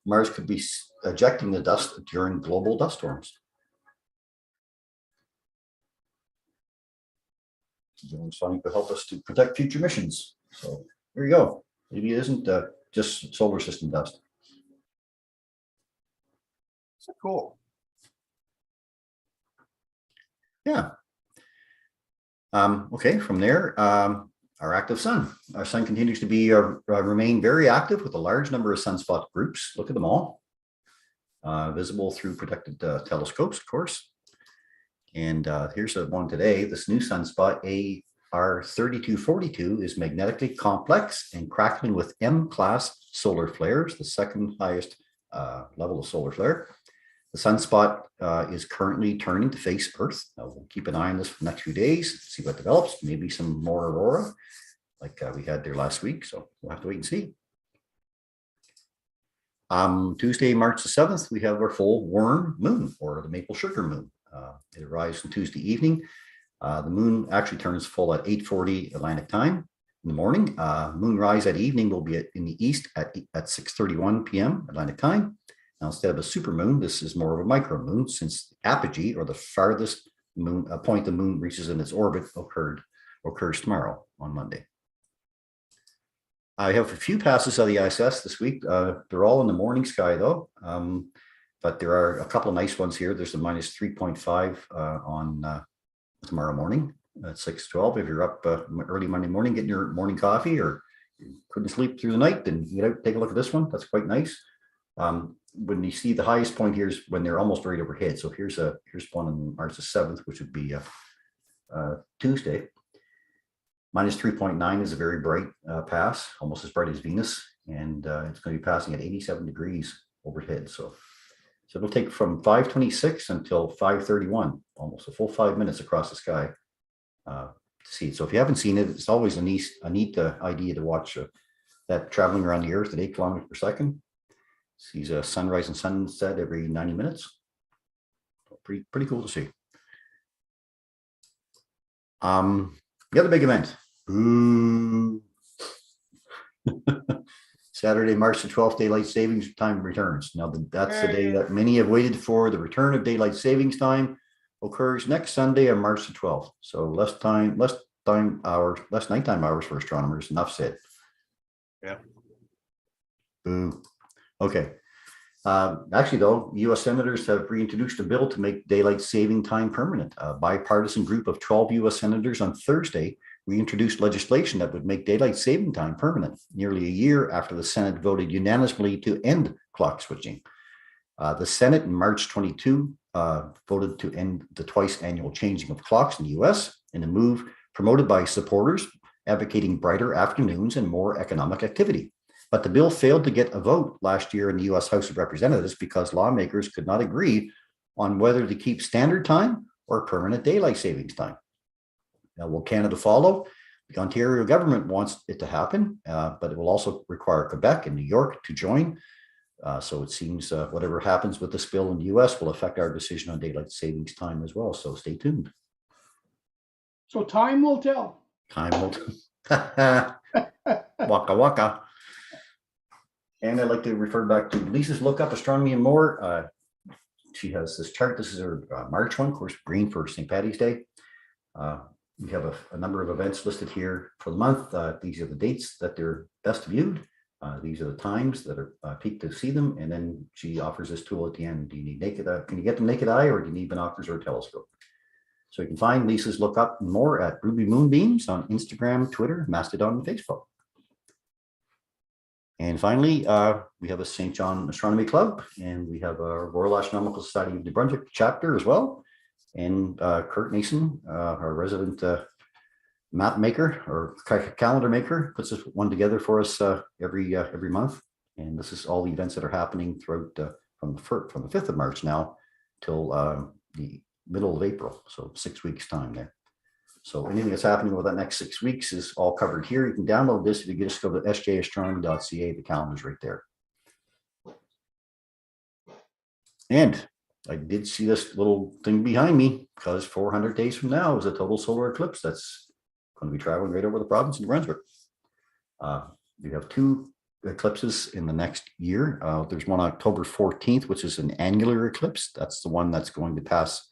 Mars could be ejecting the dust during global dust storms. Something to help us to protect future missions. So there you go. Maybe it isn't just solar system dust. Cool. Yeah. Okay, from there, our active sun. Our sun continues to be remain very active with a large number of sunspot groups. Look at them all. Visible through protected telescopes, of course. And here's one today. This new sunspot, AR3242, is magnetically complex and crackling with M-class solar flares, the second highest level of solar flare. The sunspot is currently turning to face Earth. Now, we'll keep an eye on this for the next few days, see what develops, maybe some more aurora like we had there last week. So we'll have to wait and see. Tuesday, March the 7th, we have our full worm moon, or the maple sugar moon. It arrives on Tuesday evening. The moon actually turns full at 8:40 Atlantic time in the morning. Moonrise at evening will be in the east at 6:31 p.m. Atlantic time. Now, instead of a super moon, this is more of a micro moon, since the apogee, or the farthest moon point the moon reaches in its orbit, occurs tomorrow on Monday. I have a few passes of the ISS this week. They're all in the morning sky, though. But there are a couple of nice ones here. There's a minus 3.5 on tomorrow morning at 6:12. If you're up early Monday morning getting your morning coffee, or you couldn't sleep through the night, then you get out, take a look at this one. That's quite nice. When you see the highest point here is when they're almost right overhead. So here's one on March the 7th, which would be Tuesday. Minus 3.9 is a very bright pass, almost as bright as Venus, and it's going to be passing at 87 degrees overhead. So it'll take from 5:26 until 5:31, almost a full 5 minutes across the sky to see it. So if you haven't seen it, it's always a neat idea to watch that traveling around the Earth at 8 kilometers per second. Sees a sunrise and sunset every 90 minutes. Pretty cool to see. The other big event. Ooh. Saturday, March the 12th, daylight savings time returns. Now, that's the day that many have waited for. The return of daylight savings time occurs next Sunday on March the 12th. So less nighttime hours for astronomers. Enough said. Yeah. Boo. Okay. Actually, though, U.S. senators have reintroduced a bill to make daylight saving time permanent. A bipartisan group of 12 U.S. senators on Thursday reintroduced legislation that would make daylight saving time permanent, nearly a year after the Senate voted unanimously to end clock switching. The Senate in March 22 voted to end the twice annual changing of clocks in the U.S. in a move promoted by supporters advocating brighter afternoons and more economic activity. But the bill failed to get a vote last year in the U.S. House of Representatives because lawmakers could not agree on whether to keep standard time or permanent daylight savings time. Now, will Canada follow? The Ontario government wants it to happen, but it will also require Quebec and New York to join. So it seems whatever happens with this bill in the U.S. will affect our decision on daylight savings time as well. So stay tuned. So time will tell. Time will tell. Waka waka. And I'd like to refer back to Lisa's Look Up Astronomy and More. She has this chart. This is her March one, of course, green for St. Paddy's Day. We have a number of events listed here for the month. These are the dates that they're best viewed. These are the times that are peak to see them. And then she offers this tool at the end. Do you need naked eye? Can you get them naked eye, or do you need binoculars or a telescope? So you can find Lisa's Look Up and More at Ruby Moonbeams on Instagram, Twitter, Mastodon, and Facebook. And finally, we have a St. John Astronomy Club, and we have a Royal Astronomical Society of New Brunswick chapter as well. And Kurt Nason, our resident map maker or calendar maker, puts this one together for us every month. And this is all the events that are happening throughout from the 5th of March now till the middle of April. So 6 weeks time there. So anything that's happening over that next 6 weeks is all covered here. You can download this if you just go to sjastronomy.ca. The calendar's right there. And I did see this little thing behind me, because 400 days from now is a total solar eclipse that's going to be traveling right over the province of New Brunswick. We have two eclipses in the next year. There's one on October 14th, which is an annular eclipse. That's the one that's going to pass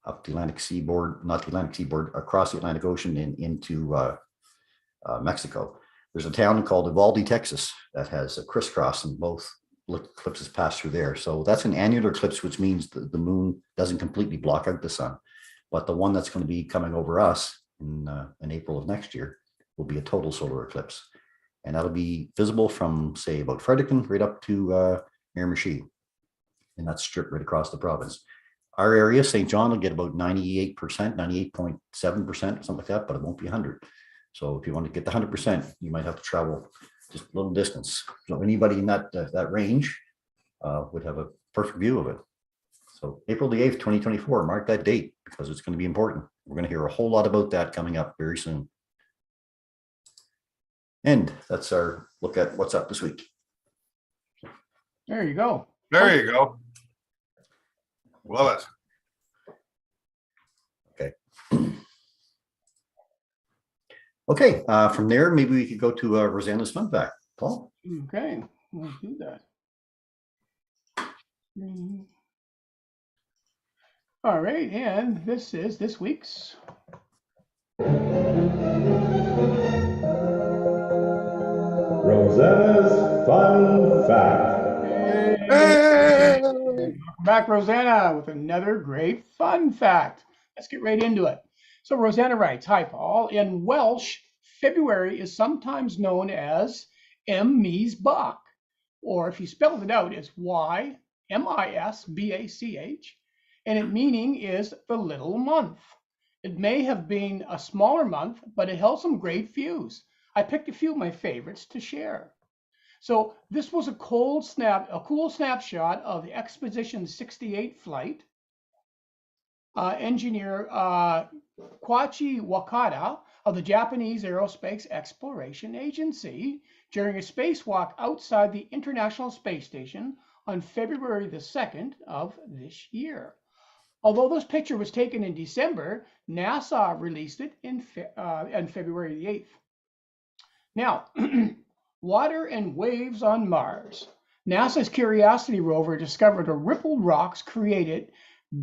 up the Atlantic seaboard, not the Atlantic seaboard, across the Atlantic Ocean and into Mexico. There's a town called Uvalde, Texas, that has a crisscross, and both eclipses pass through there. So that's an annular eclipse, which means the moon doesn't completely block out the sun. But the one that's going to be coming over us in April of next year will be a total solar eclipse. And that'll be visible from, say, about Fredericton right up to Miramichi. And that's stripped right across the province. Our area, St. John, will get about 98%, 98.7%, something like that, but it won't be 100. So if you want to get the 100%, you might have to travel just a little distance. So anybody in that range would have a perfect view of it. So April the 8th, 2024, mark that date, because it's going to be important. We're going to hear a whole lot about that coming up very soon. And that's our look at what's up this week. There you go. There you go. Love it. Okay, from there, maybe we could go to Rosanna's fun fact. Paul? Okay, we'll do that. All right, and this is this week's. Rosanna's fun fact. Hey! Welcome back, Rosanna, with another great fun fact. Let's get right into it. So Rosanna writes, hi, Paul. In Welsh, February is sometimes known as Mis Bach, or if you spelled it out, it's Y-M-I-S-B-A-C-H, and its meaning is the little month. It may have been a smaller month, but it held some great views. I picked a few of my favorites to share. So this was a cool snapshot of the Expedition 68 flight. Engineer Koichi Wakata of the Japanese Aerospace Exploration Agency during a spacewalk outside the International Space Station on February the 2nd of this year. Although this picture was taken in December, NASA released it on February the 8th. Now, water and waves on Mars. NASA's Curiosity rover discovered a rippled rocks created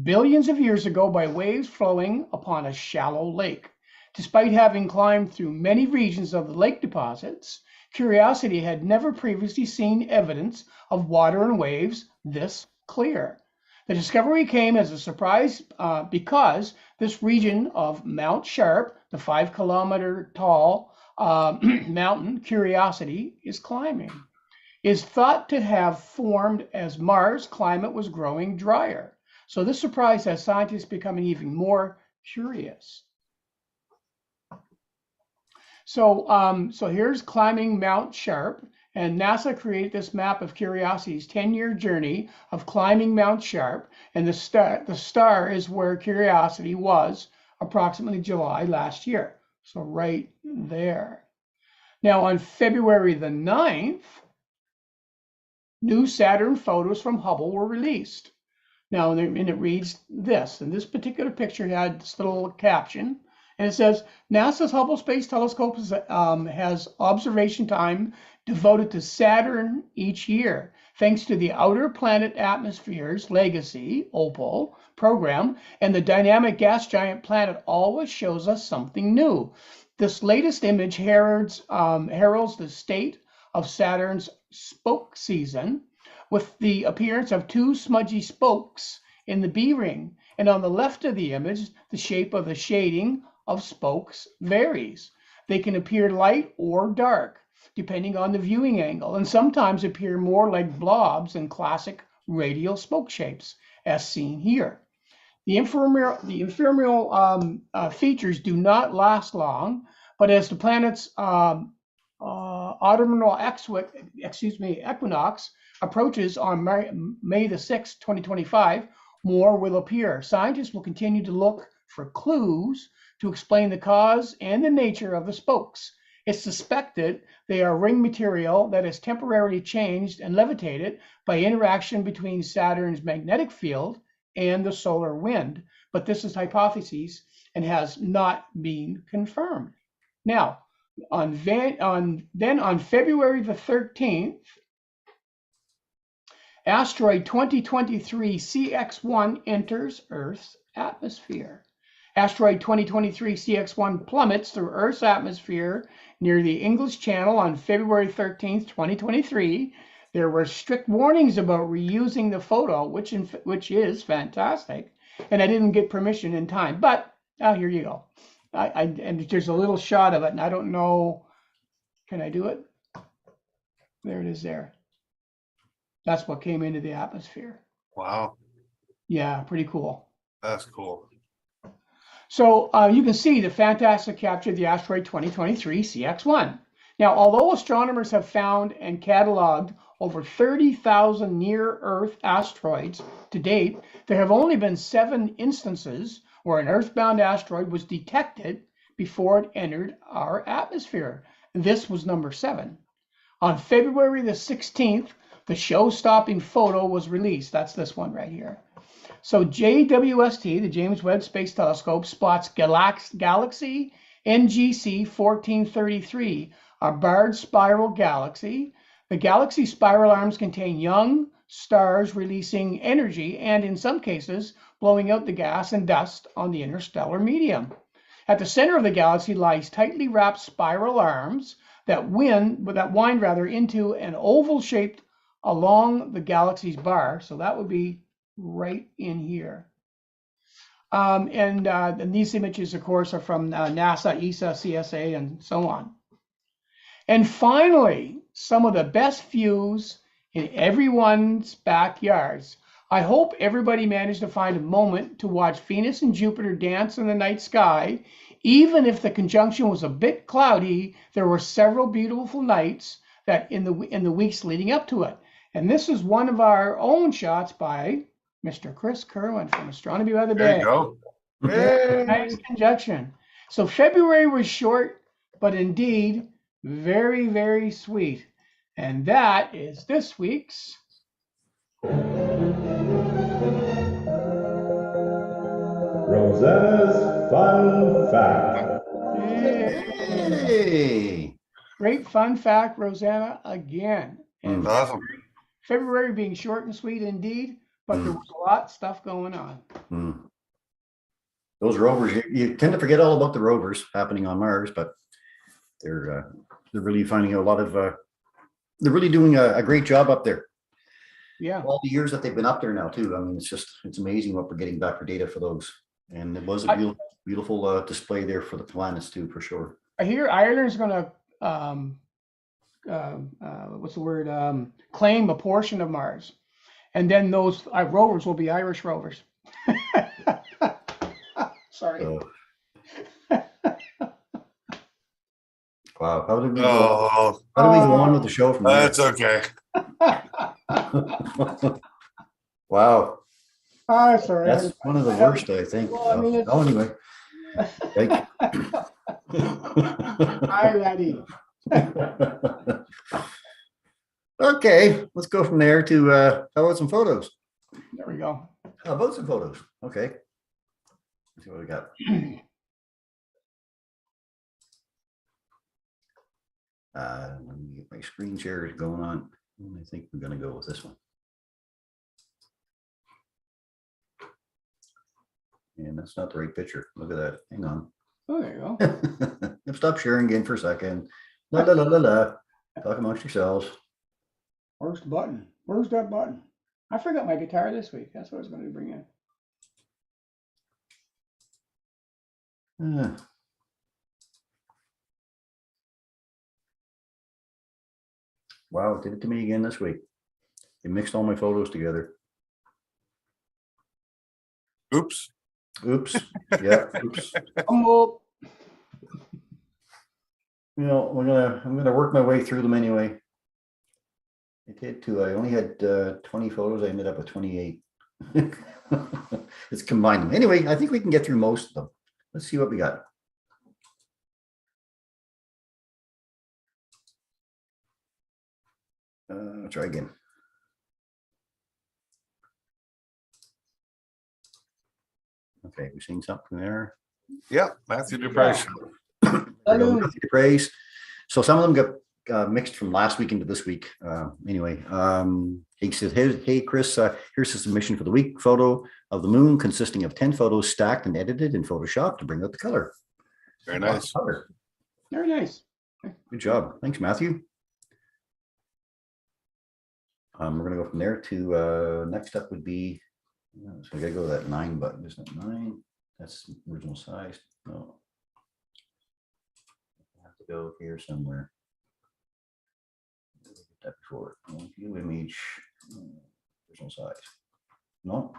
billions of years ago by waves flowing upon a shallow lake. Despite having climbed through many regions of the lake deposits, Curiosity had never previously seen evidence of water and waves this clear. The discovery came as a surprise because this region of Mount Sharp, the 5-kilometer tall mountain Curiosity is climbing, is thought to have formed as Mars' climate was growing drier. So this surprise has scientists becoming even more curious. So here's climbing Mount Sharp, and NASA created this map of Curiosity's 10-year journey of climbing Mount Sharp, and the star is where Curiosity was approximately July last year. So right there. Now on February the 9th, new Saturn photos from Hubble were released. Now, and it reads this, and this particular picture had this little caption, and it says, NASA's Hubble Space Telescope has observation time devoted to Saturn each year, thanks to the Outer Planet Atmosphere's Legacy, OPAL, program, and the dynamic gas giant planet always shows us something new. This latest image heralds the state of Saturn's spoke season, with the appearance of two smudgy spokes in the B ring. And on the left of the image, the shape of the shading of spokes varies. They can appear light or dark, depending on the viewing angle, and sometimes appear more like blobs in classic radial spoke shapes, as seen here. The ephemeral features do not last long, but as the planet's autumnal equinox approaches on May the 6th, 2025, more will appear. Scientists will continue to look for clues to explain the cause and the nature of the spokes. It's suspected they are ring material that is temporarily changed and levitated by interaction between Saturn's magnetic field and the solar wind, but this is hypotheses and has not been confirmed. Now, on February the 13th, asteroid 2023 CX1 enters Earth's atmosphere. Asteroid 2023 CX1 plummets through Earth's atmosphere near the English Channel on February 13th, 2023. There were strict warnings about reusing the photo, which is fantastic, and I didn't get permission in time, but here you go. And there's a little shot of it, and I don't know, can I do it? There it is there. That's what came into the atmosphere. Wow. Yeah, pretty cool. That's cool. So you can see the fantastic capture of the asteroid 2023 CX1. Now, although astronomers have found and cataloged over 30,000 near-Earth asteroids to date, there have only been 7 instances where an Earth-bound asteroid was detected before it entered our atmosphere. This was number 7. On February the 16th, the show-stopping photo was released. That's this one right here. So JWST, the James Webb Space Telescope, spots galaxy NGC 1433, a barred spiral galaxy. The galaxy spiral arms contain young stars releasing energy and, in some cases, blowing out the gas and dust on the interstellar medium. At the center of the galaxy lies tightly wrapped spiral arms that wind into an oval shaped along the galaxy's bar. So that would be right in here. And these images, of course, are from NASA, ESA, CSA, and so on. And finally, some of the best views in everyone's backyards. I hope everybody managed to find a moment to watch Venus and Jupiter dance in the night sky. Even if the conjunction was a bit cloudy, there were several beautiful nights that in the weeks leading up to it. And this is one of our own shots by Mr. Chris Kerwin from Astronomy by the Bay. There you go. Yay. Nice conjunction. So February was short, but indeed very, very sweet. And that is this week's Rosanna's Fun Fact. Hey. great fun fact, Rosanna, again. And Awesome. February being short and sweet indeed, but there was a lot of stuff going on. Those rovers, you tend to forget all about the rovers happening on Mars, but they're really finding a lot of, they're really doing a great job up there. Yeah. All the years that they've been up there now too. I mean, it's amazing what we're getting back for data for those. And it was a beautiful display there for the planets too, for sure. I hear Ireland's going to, claim a portion of Mars. And then those rovers will be Irish rovers. Sorry. So, wow. How did we Oh, go on with the show from there? that's okay. Wow. Sorry. That's one of the worst, I think. Well, I mean, Oh, anyway. Thank Hi, laddie. Okay, let's go from there to how about some photos? There we go. How about some photos? Okay. Let's see what we got. Let me get my screen shares going on. I think we're going to go with this one. And that's not the right picture. Look at that. Hang on. Oh, there you go. Stop sharing again for a second. La la la la la. Talk amongst yourselves. Where's the button? Where's that button? I forgot my guitar this week. That's what I was going to bring in. Wow, it did it to me again this week. It mixed all my photos together. Oops. Oops. Yeah. Oops. Humble. You know, I'm gonna work my way through them anyway. I did too. I only had 20 photos. I ended up with 28. Let's combine them. Anyway, I think we can get through most of them. Let's see what we got. Try again. Okay, we're seeing something there. Yeah, Matthew Duprice. Praise. So some of them got mixed from last week into this week. Anyway, he said, hey, Chris, here's a submission for the week photo of the moon consisting of 10 photos stacked and edited in Photoshop to bring out the color. Very nice. Color. Very nice. Good job. Thanks, Matthew. We're going to go from there to next up would be, so I got to go to that 9 button, isn't it? 9. That's original size. No. I have to go here somewhere. That before. View image, original size. No.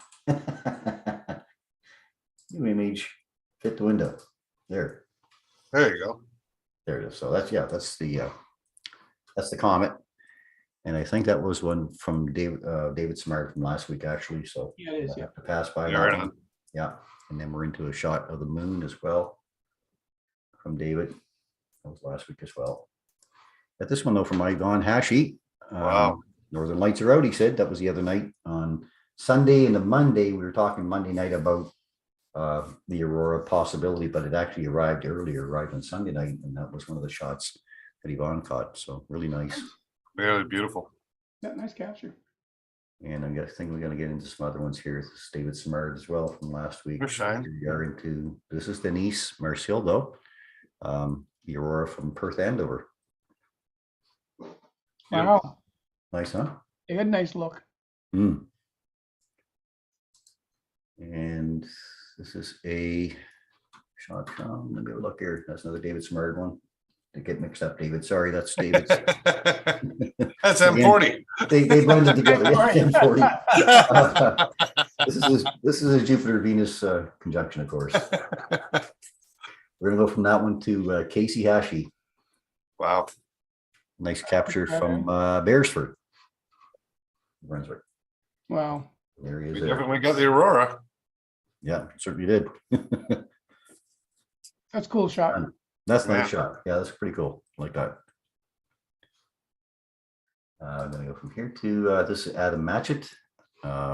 New image, fit the window. There. There you go. There it is. So that's the comet. And I think that was one from David Smart from last week, actually. So Yeah, it is. I Yeah. have to pass by Yeah, that right one. on. Yeah. And then we're into a shot of the moon as well from David. That was last week as well. But this one though from Yvonne Hashi. Wow. Northern Lights are out, he said. That was the other night on Sunday and the Monday. We were talking Monday night about the aurora possibility, but it actually arrived on Sunday night, and that was one of the shots that Yvonne caught. So really nice. Really beautiful. Yeah, nice capture. And I think we're going to get into some other ones here. This is David Simard as well from last week. For shine. We are into, this is Denise Marcildo, the aurora from Perth Andover. Wow. Nice, huh? They had a nice look. Mm. And this is a shot from, let me have a look here. That's another David Simard one. To get mixed up, David. Sorry, that's David's. That's M40. They blended together. Yeah, M40. This is a Jupiter Venus conjunction, of course. We're gonna go from that one to Casey Hashi. Wow. Nice capture from Beresford, Brunswick. Wow. There he is. We There. definitely got the aurora. Yeah, certainly did. That's a cool shot. That's a nice Yeah. shot. Yeah, that's pretty cool. Like that. I'm gonna go from here to this is Adam Matchett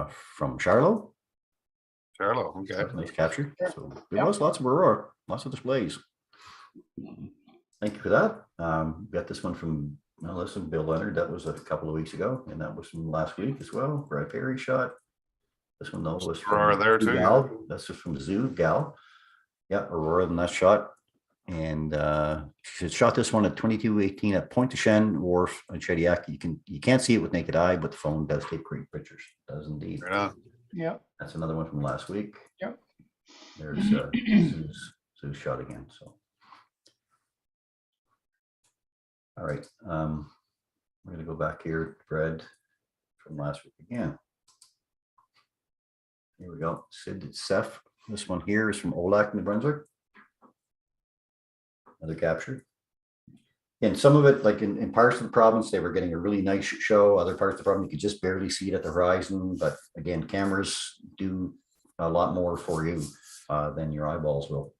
from Charlotte. Charlo, okay. That's a nice capture. So there Yep. was lots of aurora, lots of displays. Thank you for that. Got this one from listen, Bill Leonard. That was a couple of weeks ago, and that was from last week as well. Brad Perry shot. This one though was Aurora from there too. Gal. That's just from the zoo, Gal. Yeah, Aurora in that shot. And she shot this one at 22:18 at Pointe de Chêne Wharf in Shediac. You can't see it with naked eye, but the phone does take great pictures. It does indeed. Right on. Yeah. That's another one from last week. Yep. There's Sue's shot again. So all right. We're gonna go back here, Fred, from last week again. Here we go. Sid Seth. This one here is from Olac, New Brunswick. Another capture. And some of it, like in parts of the province, they were getting a really nice show. Other parts of the province, you could just barely see it at the horizon. But again, cameras do a lot more for you than your eyeballs will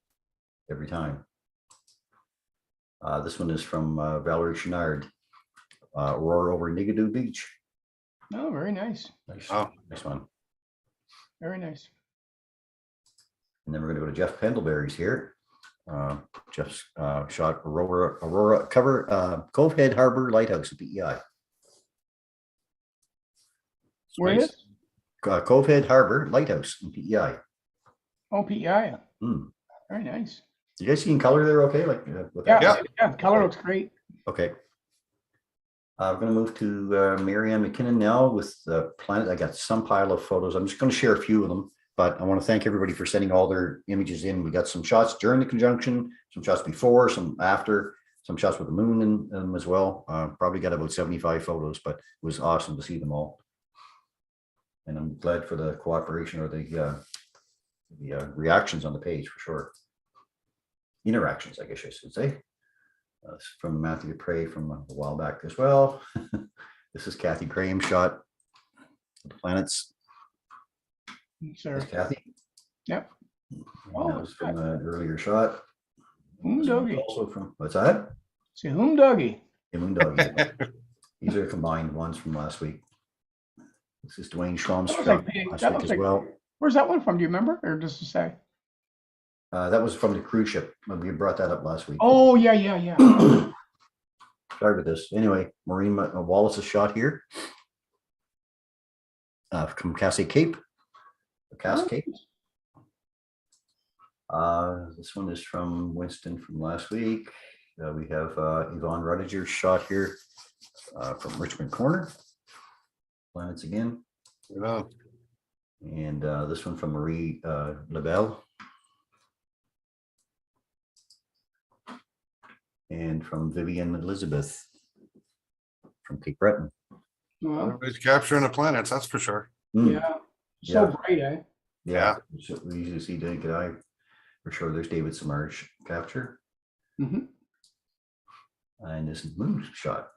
every time. This one is from Valerie Chenard, Aurora over Nigadoo Beach. Oh, very nice. Nice, Oh. nice one. Very nice. And then we're going to go to Jeff Pendlebury's here. Jeff's shot Aurora cover Cove Head Harbor Lighthouse at PEI. Where Nice. is it? Cove Head Harbor Lighthouse in PEI. Oh, PEI. Hmm. Very nice. You guys see in color there? Okay, like with Yeah. that? Yeah. The color looks great. Okay. I'm going to move to Marianne McKinnon now with the planet. I got some pile of photos. I'm just going to share a few of them, but I want to thank everybody for sending all their images in. We got some shots during the conjunction, some shots before, some after, some shots with the moon in them as well. Probably got about 75 photos, but it was awesome to see them all. And I'm glad for the cooperation or the reactions on the page for sure. Interactions, I guess I should say. From Matthew Prey from a while back as well. This is Kathy Graham shot of the planets. Sir. That's Kathy. Yep. Oh, that was from an earlier shot. Whom This one's doggy? also from what's that? See whom doggy? Yeah, Moondog. These are combined ones from last week. This is Dwayne Schramm's That looks shot like big. last That week looks as like- well. Where's that one from? Do you remember? Or just to say? That was from the cruise ship. We brought that up last week. Oh, yeah, yeah, yeah. Sorry about this. Anyway, Maureen Wallace's shot here from Cassie Cape. Cass Cape. This one is from Winston from last week. We have Yvonne Rudiger's shot here from Richmond Corner. Planets again. Yeah. And this one from Marie Lebel. And from Vivian Elizabeth from Cape Breton. Well, Everybody's capturing the planets, that's for sure. Mm, yeah. So Yeah. bright, eh? yeah. So we usually see naked eye for sure. There's David Samarge capture. Mm-hmm. And this is moon shot.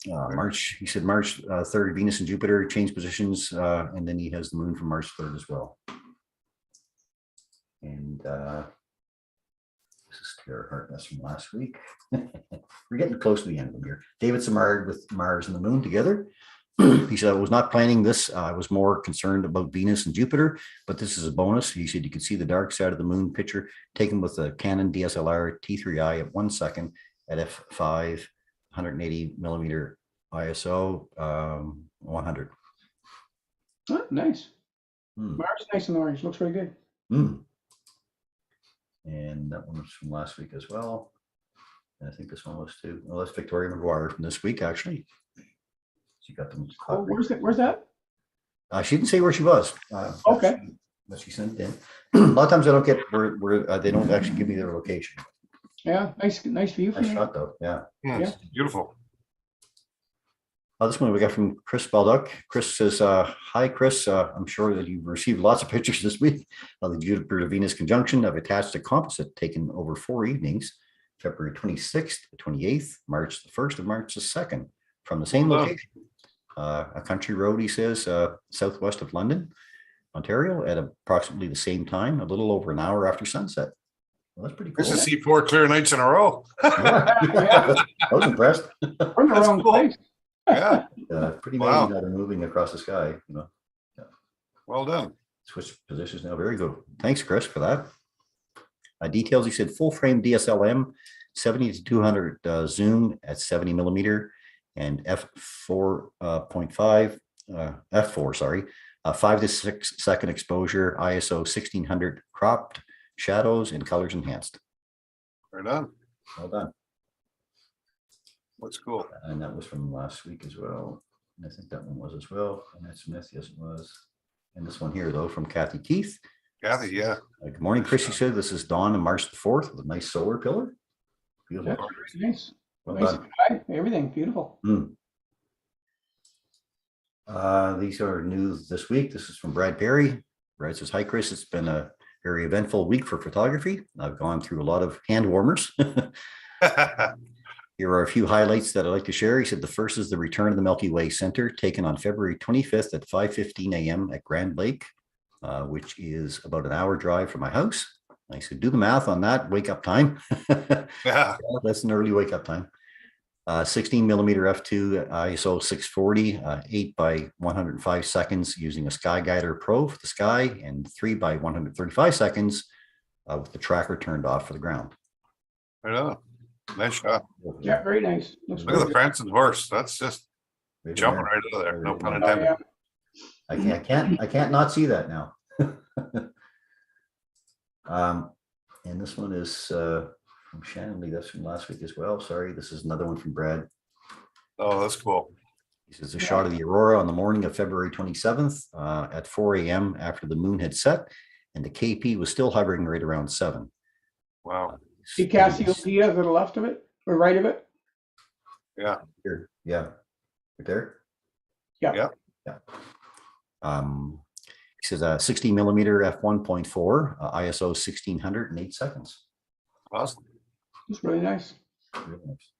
March, he said March 3rd, Venus and Jupiter change positions, and then he has the moon from March 3rd as well. And this is Clear heart, that's from last week. We're getting close to the end of the year. David Samard with Mars and the Moon together. He said, I was not planning this. I was more concerned about Venus and Jupiter, but this is a bonus. He said you can see the dark side of the moon picture taken with a Canon DSLR T3i at 1 second at f5, 180 millimeter ISO, 100. Oh, nice. Hmm. Mars, nice and orange. Looks very good. Hmm. And that one was from last week as well. And I think this one was too. Well, that's Victoria McGuire from this week, actually. She got them. Oh, where's that? She didn't say where she was. Okay. But she sent it in. A lot of times I don't get where they don't actually give me their location. Yeah, nice view from Nice there. shot though. Yeah. Yeah. Beautiful. This one we got from Chris Baldock. Chris says, hi, Chris. I'm sure that you've received lots of pictures this week of the Jupiter to Venus conjunction. I've attached a composite taken over 4 evenings, February 26th, 28th, March the 1st, and March the 2nd, from the same location. A country road, he says, southwest of London, Ontario, at approximately the same time, a little over an hour after sunset. Well, that's pretty cool. Nice to see 4 clear nights in a row. Yeah. I was impressed. We're in the wrong cool. place. Yeah, Pretty Wow. amazing how they're moving across the sky. well done. Switch positions now. Very good. Thanks, Chris, for that. Details, he said full frame DSLM, 70 to 200 zoom at 70 millimeter and f4.5, f4, sorry, 5 to 6 second exposure, ISO 1600 cropped, shadows and colors enhanced. Right on. Well done. What's cool. And that was from last week as well. And I think that one was as well. And that's Smith, yes, it was. And this one here, though, from Kathy Keith. Kathy, yeah. Good morning, Chris. She said this is dawn on March the 4th with a nice solar pillar. Beautiful. Yeah, nice. Well Nice done. sky, everything beautiful. These are new this week. This is from Brad Perry. Brad says, hi, Chris. It's been a very eventful week for photography. I've gone through a lot of hand warmers. Here are a few highlights that I'd like to share. He said the first is the return of the Milky Way Center, taken on February 25th at 5:15 a.m. at Grand Lake, which is about an hour drive from my house. I said, do the math on that wake up time. Yeah. That's an early wake up time. 16 millimeter f2 ISO 640, 8 by 105 seconds using a Sky Guider Pro for the sky, and 3 by 135 seconds with the tracker turned off for the ground. Right on. Nice shot. Yeah, very nice. Looks Look at the very prancing horse. That's just Right in jumping there. right out of there. No pun good. Oh, intended. yeah. I can't not see that now. And this one is from Shannon Lee. That's from last week as well. Sorry, this is another one from Brad. Oh, that's cool. He says a shot of the aurora on the morning of February 27th at 4 a.m. after the moon had set, and the KP was still hovering right around 7. Wow. See Cassiopeia to the left of it or right of it? Yeah. Here, yeah, right there. Yeah. Yeah. Yeah. He says 60 millimeter f1.4 ISO 1600 in 8 seconds. Awesome. It's really nice. Really nice.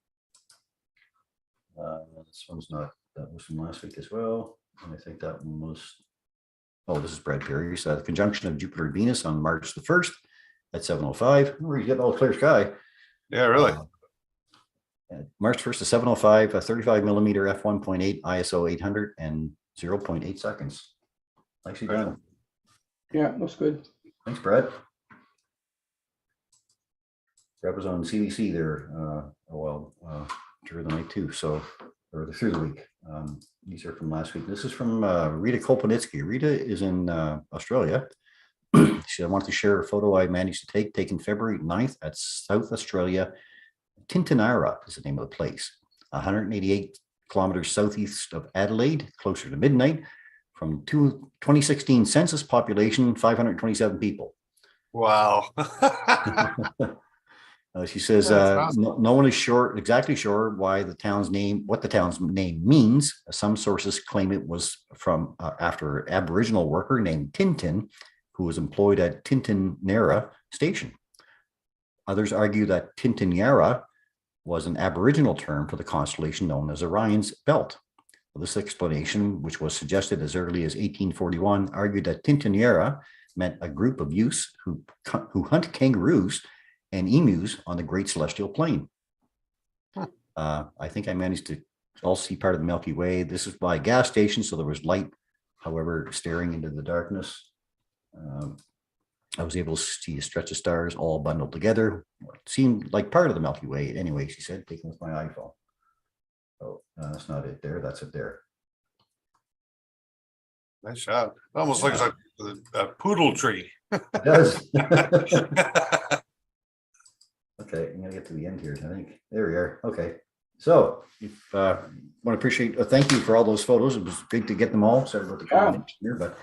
This one's not, that was from last week as well. And I think that one was, oh, this is Brad Perry. So the conjunction of Jupiter and Venus on March the 1st at 7:05. Where you get all clear sky. Yeah, really. March 1st to 7:05, 35 millimeter f1.8 ISO 800 and 0.8 seconds. Nicely done. Yeah, looks good. Thanks, Brad. Brad was on CBC there, during the night too, so, or through the week. These are from last week. This is from Rita Kolpanitsky. Rita is in Australia. She said, I want to share a photo I managed to take, taken February 9th at South Australia. Tintinara is the name of the place. 188 kilometers southeast of Adelaide, closer to midnight. From 2016 census population, 527 people. Wow. She says, That's awesome. no one is exactly sure why the town's name, what the town's name means. Some sources claim it was from after an Aboriginal worker named Tintin, who was employed at Tintinara Station. Others argue that Tintinara was an Aboriginal term for the constellation known as Orion's Belt. This explanation, which was suggested as early as 1841, argued that Tintinara meant a group of youths who hunt kangaroos and emus on the Great Celestial Plain. I think I managed to also see part of the Milky Way. This is by a gas station, so there was light, however, staring into the darkness. I was able to see a stretch of stars all bundled together. It seemed like part of the Milky Way. Anyway, she said, taken with my iPhone. Oh, that's not it there. That's it there. Nice shot. Almost looks like a poodle tree. It does. Okay, I'm gonna get to the end here, I think. There we are. Okay. So if want to appreciate thank you for all those photos. It was great to get them all. Sorry about the comment here, but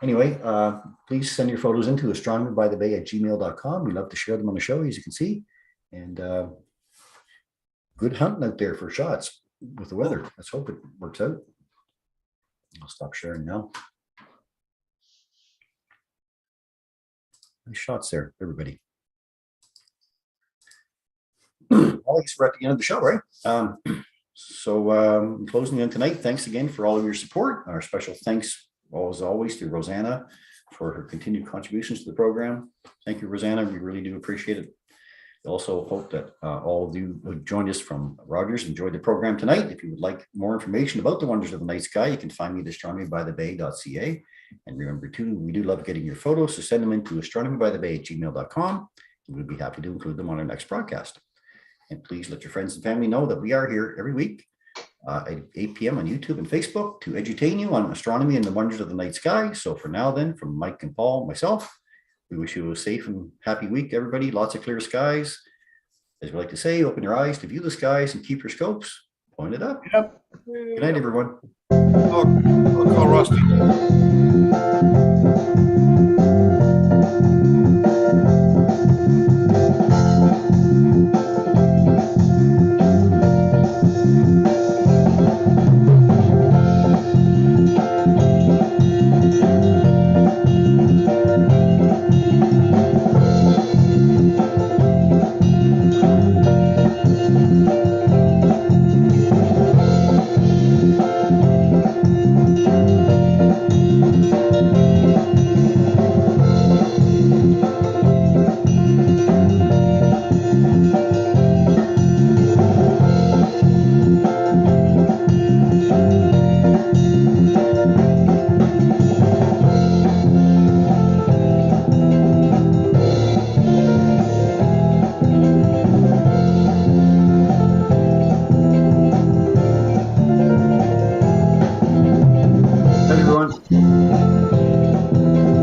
anyway, please send your photos into astronomybythebay@gmail.com. We love to share them on the show, as you can see. And good hunting out there for shots with the weather. Let's hope it works out. I'll stop sharing now. Nice shots there, everybody. Well, I guess we're at the end of the show, right? So closing in tonight, thanks again for all of your support. Our special thanks, as always, to Rosanna for her continued contributions to the program. Thank you, Rosanna. We really do appreciate it. We also hope that all of you who joined us from Rogers enjoyed the program tonight. If you would like more information about the wonders of the night sky, you can find me at astronomybythebay.ca. And remember, too, we do love getting your photos, so send them into astronomybythebay@gmail.com. We'll be happy to include them on our next broadcast. And please let your friends and family know that we are here every week at 8 p.m. on YouTube and Facebook to edutain you on astronomy and the wonders of the night sky. So for now then, from Mike and Paul, myself, we wish you a safe and happy week, everybody. Lots of clear skies. As we like to say, open your eyes to view the skies and keep your scopes pointed up. Yep. Good night, everyone. I'll call Rusty.